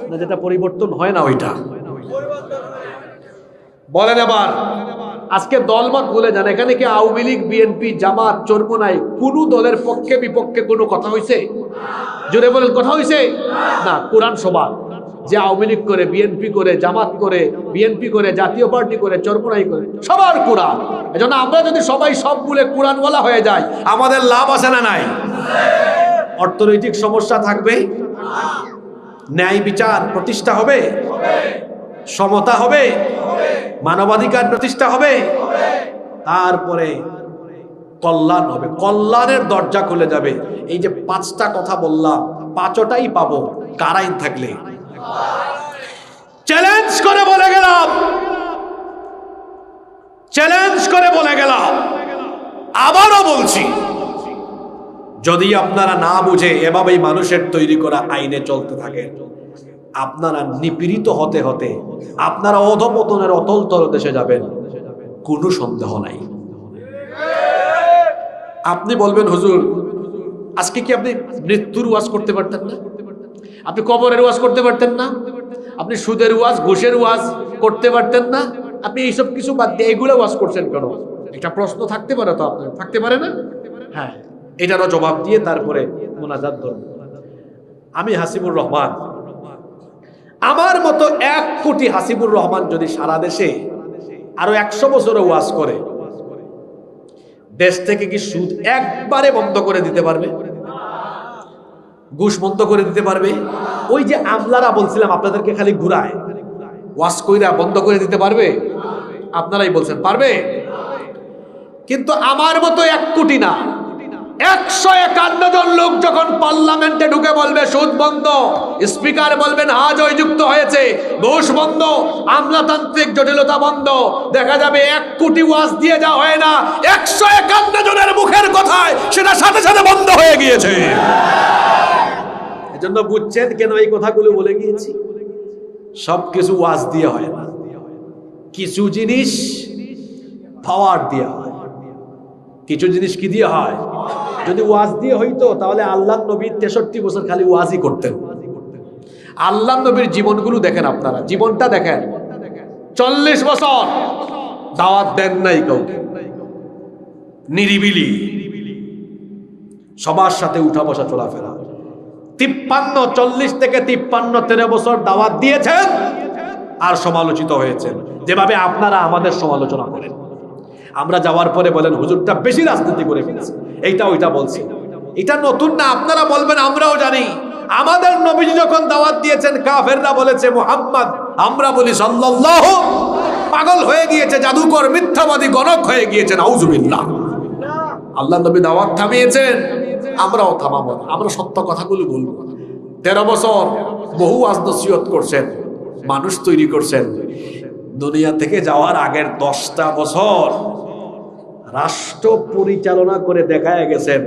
না যেটা পরিবর্তন হয় না ওইটা? বলেন। আবার আজকে দলমত বলে যান, এখানে কি আওয়ামী লীগ, বিএনপি, জামাত, চরমোনাই কোন দলের পক্ষে বিপক্ষে কোনো কথা হয়েছে? জোরে বলেন, কথা হয়েছে না? কোরআন সভা, যে আওয়ামী লীগ করে, বিএনপি করে, জামাত করে, বিএনপি করে, জাতীয় পার্টি করে, চরমোনাই করে, সবার কোরআন। এজন্য আমরা যদি সবাই সব বলে কোরআনওয়ালা হয়ে যাই আমাদের লাভ আছে না নাই? অর্থনৈতিক সমস্যা থাকবে, ন্যায় বিচার প্রতিষ্ঠা হবে, সমতা হবে, মানবাধিকার প্রতিষ্ঠা হবে, তারপরে কল্যাণ হবে, কল্যাণের দরজা খুলে যাবে। এই যে 5টা কথা বললাম 5টাই পাবো কার আইন থাকলে। চ্যালেঞ্জ করে বলে গেলাম, চ্যালেঞ্জ করে বলে গেলাম, আবারও বলছি, যদি আপনারা না বুঝে এভাবেই মানুষের তৈরি করা আইনে চলতে থাকেন, আপনারা নিপীড়িত হতে হতে আপনারা অধপতনের অতল তলদেশে যাবেন, কোনো সন্দেহ নাই। আপনি বলবেন হুজুর আজকে কি আপনি মৃত্যুর ওয়াজ করতে পারতেন না? আপনি কবরের ওয়াজ করতে পারতেন না? আপনি সুদের ওয়াজ, ঘুষের ওয়াজ করতে পারতেন না? আপনি এইসব কিছু বাদ দিয়ে এগুলো ওয়াজ করছেন কেন? একটা প্রশ্ন থাকতে পারে তো, আপনার থাকতে পারে না? হ্যাঁ, এটারও জবাব দিয়ে তারপরে মোনাজাত ধরব। আমি হাসিবুর রহমান, আমার মতো 1 কোটি হাসিবুর রহমান যদি সারা দেশে আরো 100 বছরে ওয়াজ করে, দেশ থেকে কি সুদ একবারে বন্ধ করে দিতে পারবে? ঘুষ বন্ধ করে দিতে পারবে? ওই যে আমলারা বলছিলাম আপনাদেরকে খালি ঘুরায়, ওয়াজ কইরা বন্ধ করে দিতে পারবে? আপনারাই বলছেন পারবে। কিন্তু আমার মতো 1 কোটি না, 151 জন লোক যখন পার্লামেন্টে ঢুকে বলবে সুদ বন্ধ, স্পিকার বলবেন হা জয়যুক্ত হয়েছে, ঘুষ বন্ধ, আমলাতান্ত্রিক জটিলতা বন্ধ, দেখা যাবে 1 কোটি ওয়াজ দিয়ে যা হয় না, 151 জনের মুখের কথায় সেটা সাথে সাথে বন্ধ হয়ে গিয়েছে। এজন্য বুঝছেন কেন এই কথাগুলো বলে গিয়েছি? সবকিছু ওয়াজ দিয়ে হয় না, কিছু জিনিস পাওয়ার দিয়ে হয়, কিছু জিনিস কি দিয়ে হয়? যদি ওয়াজ দিয়ে হইতো তাহলে আল্লাহ নবী 63 বছর খালি ওয়াজই করতেন। আল্লাহ নবীর জীবনগুলো দেখেন, আপনারা জীবনটা দেখেন, 40 বছর দাওয়াত দেন নাই কাউকে, নিরিবিলি সবার সাথে উঠা বসা চলাফেরা। 40 থেকে 53 13 বছর দাওয়াত দিয়েছেন আর সমালোচিত হয়েছেন। যেভাবে আপনারা আমাদের সমালোচনা করেন। আমরা যাওয়ার পরে বলেন হুজুরটা বেশি রাজনীতি করে ফেলছে, এইটা ওইটা বলছে। এটা নতুন না, আপনারা বলবেন আমরাও জানি। আমাদের নবীজি যখন দাওয়াত দিয়েছেন কাফেররা বলেছে মুহাম্মদ, আমরা বলি সাল্লাল্লাহু, পাগল হয়ে গিয়েছে, জাদুকর, মিথ্যাবাদী, গণক হয়ে গিয়েছেন, আউযুবিল্লাহ। আল্লাহ নবী দাওয়াত থামিয়েছেন, আমরাও থামাবো না, আমরা সত্য কথাগুলো বলবো। 13 বছর বহু ওয়াজ নসিহত করছেন, মানুষ তৈরি করছেন। দুনিয়া থেকে যাওয়ার আগের 10টা বছর রাষ্ট্র পরিচালনা করে দেখায় গেছেন।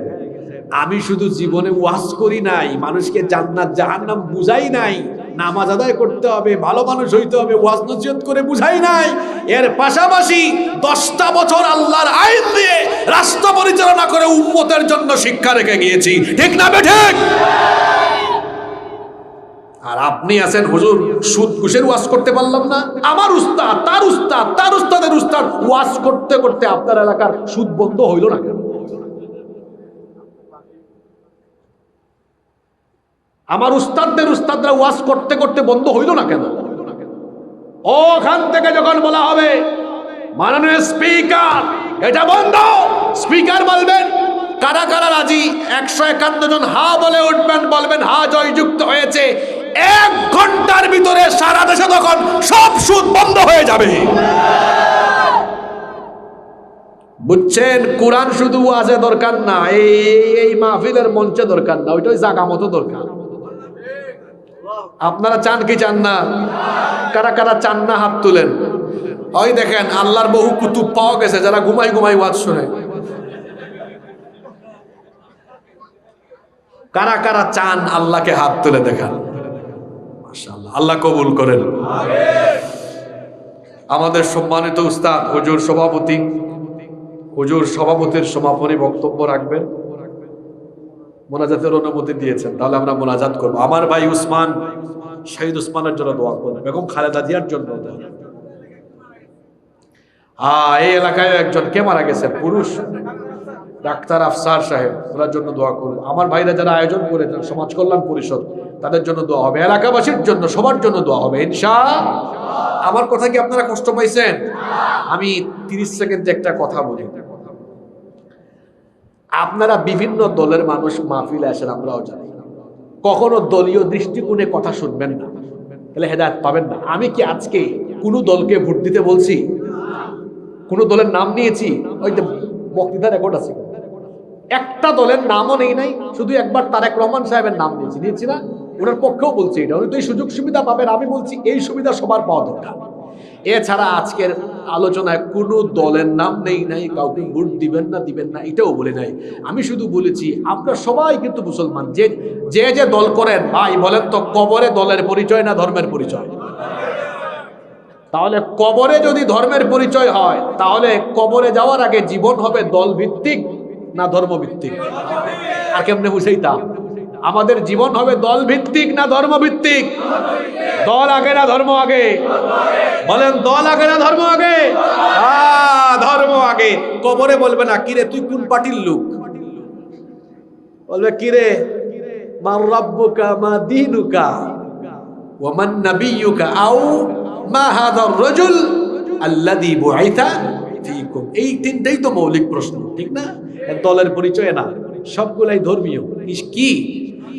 আমি শুধু জীবনে ওয়াজ করি নাই, মানুষকে জান্নাত জাহান্নাম বুঝাই নাই, নামাজ আদায় করতে হবে, ভালো মানুষ হইতে হবে, ওয়াজ নসিহত করে বুঝাই নাই। এর পাশাপাশি 10টা বছর আল্লাহর আইন দিয়ে রাষ্ট্র পরিচালনা করে উম্মতের জন্য শিক্ষা রেখে গিয়েছি, ঠিক না বেঠিক? আর আপনি আছেন হুজুর সুদ ঘুষের ওয়াজ করতে পারলাম না, আমার উস্তাদ, তার উস্তাদ, তার উস্তাদের উস্তাদ ওয়াজ করতে করতে আপনার এলাকার সুদ বন্ধ হইল না কেন? আমার উস্তাদদের উস্তাদরা ওয়াজ করতে করতে বন্ধ হইল না কেন? ওখান থেকে যখন বলা হবে মাননীয় স্পিকার এটা বন্ধ, স্পিকার বলবেন কারা কারা রাজি, 151 জন হা বলে উঠবেন, বলবেন হা জয়যুক্ত হয়েছে। 1 ঘন্টার ভিতরে সারা দেশে তখন সব সুদ বন্ধ হয়ে যাবে। বুঝছেন? কোরআন শুধু ওয়াজে দরকার না, এই মাহফিলের মঞ্চে দরকার না, ওইটাই জায়গা মতো দরকার। আপনারা চান কি চান না? কারা কারা চান না হাত তুলেন। ওই দেখেন আল্লাহর বহু কুতুব পাওয়া গেছে যারা ঘুমাই ঘুমাই ওয়াজ শুনে। কারা কারা চান আল্লাহকে হাত তুলে দেখান। মাশাআল্লাহ, আল্লাহ কবুল করেন। আমাদের সম্মানিত উস্তাদ হুজুর সভাপতি, হুজুর সভাপতির সমাপনী বক্তব্য রাখবেন। মোনাজাতের অনুমতি দিয়েছেন, তাহলে আমরা মোনাজাত করব। আমার ভাই উসমান, শহীদ উসমানের জন্য দোয়া করবেন, বেগম খালেদা জিয়ার জন্য। এই এলাকায় একজন কে মারা গেছেন, পুরুষ, ডাক্তার আফসার সাহেব, ওনার জন্য দোয়া করবো। আমার ভাইরা যারা আয়োজন করেছেন সমাজ কল্যাণ পরিষদ, তাদের জন্য দোয়া হবে, এলাকাবাসীর জন্য, সবার জন্য দোয়া হবে ইনশাআল্লাহ। আমার কথা কি আপনারা কষ্ট পাইছেন? আমি 30 সেকেন্ডে একটা কথা বলি। আপনারা বিভিন্ন দলের মানুষ মাহফিলে আসেন, আমরাও জানি। কখনো দলীয় দৃষ্টিকোণে কথা শুনবেন না, তাহলে হেদায়েত পাবেন না। আমি কি আজকে কোনো দলকে ভোট দিতে বলছি? কোন দলের নাম নিয়েছি? ওই যে বক্তৃতা রেকর্ড আছে, একটা দলের নামও নেই নাই, শুধু একবার তারেক রহমান সাহেবের নাম নিয়েছি না, ওনার পক্ষেও বলছি এটা, উনি তো এই সুযোগ সুবিধা পাবেন। আমি বলছি এই সুবিধা সবার পাওয়া দরকার। এছাড়া আজকের আলোচনায় কোনো দলের নাম নেই নাই, কাউকে ভোট দিবেন না এটাও বলে নাই। আমি শুধু বলেছি আপনারা সবাই কিন্তু মুসলমান, যে যে দল করেন ভাই বলেন তো কবরে দলের পরিচয় না ধর্মের পরিচয়? তাহলে কবরে যদি ধর্মের পরিচয় হয়, তাহলে কবরে যাওয়ার আগে জীবন হবে দল ভিত্তিক না ধর্ম ভিত্তিক? আর কেমনে বুঝাইতাম? আমাদের জীবন হবে দল ভিত্তিক না ধর্ম ভিত্তিক? দল আগে না ধর্ম আগে? বলেন দল আগে না ধর্ম আগে? ধর্ম আগে। কবরে বলবে না কিরে তুই কোন পার্টির লোক, বলবে কিরে মান রাব্বুকা মা দীনুকা ওয়া মান নাবিয়্যুকা আও মা হাযার রাজুল আল্লাযী বুইসা ফীকুম। এই তিনটাই তো মৌলিক প্রশ্ন, ঠিক না? দলের পরিচয় না, সবগুলাই ধর্মীয়। কি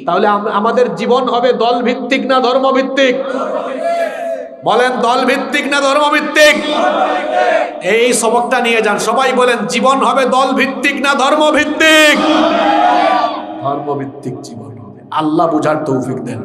তাহলে আমাদের জীবন হবে দল ভিত্তিক না ধর্ম ভিত্তিক? বলেন দল ভিত্তিক না ধর্ম ভিত্তিক? এই সবকটা নিয়ে যান, সবাই বলেন জীবন হবে দল ভিত্তিক না ধর্ম ভিত্তিক? ধর্ম ভিত্তিক জীবন হবে। আল্লাহ বুঝার তৌফিক দেন।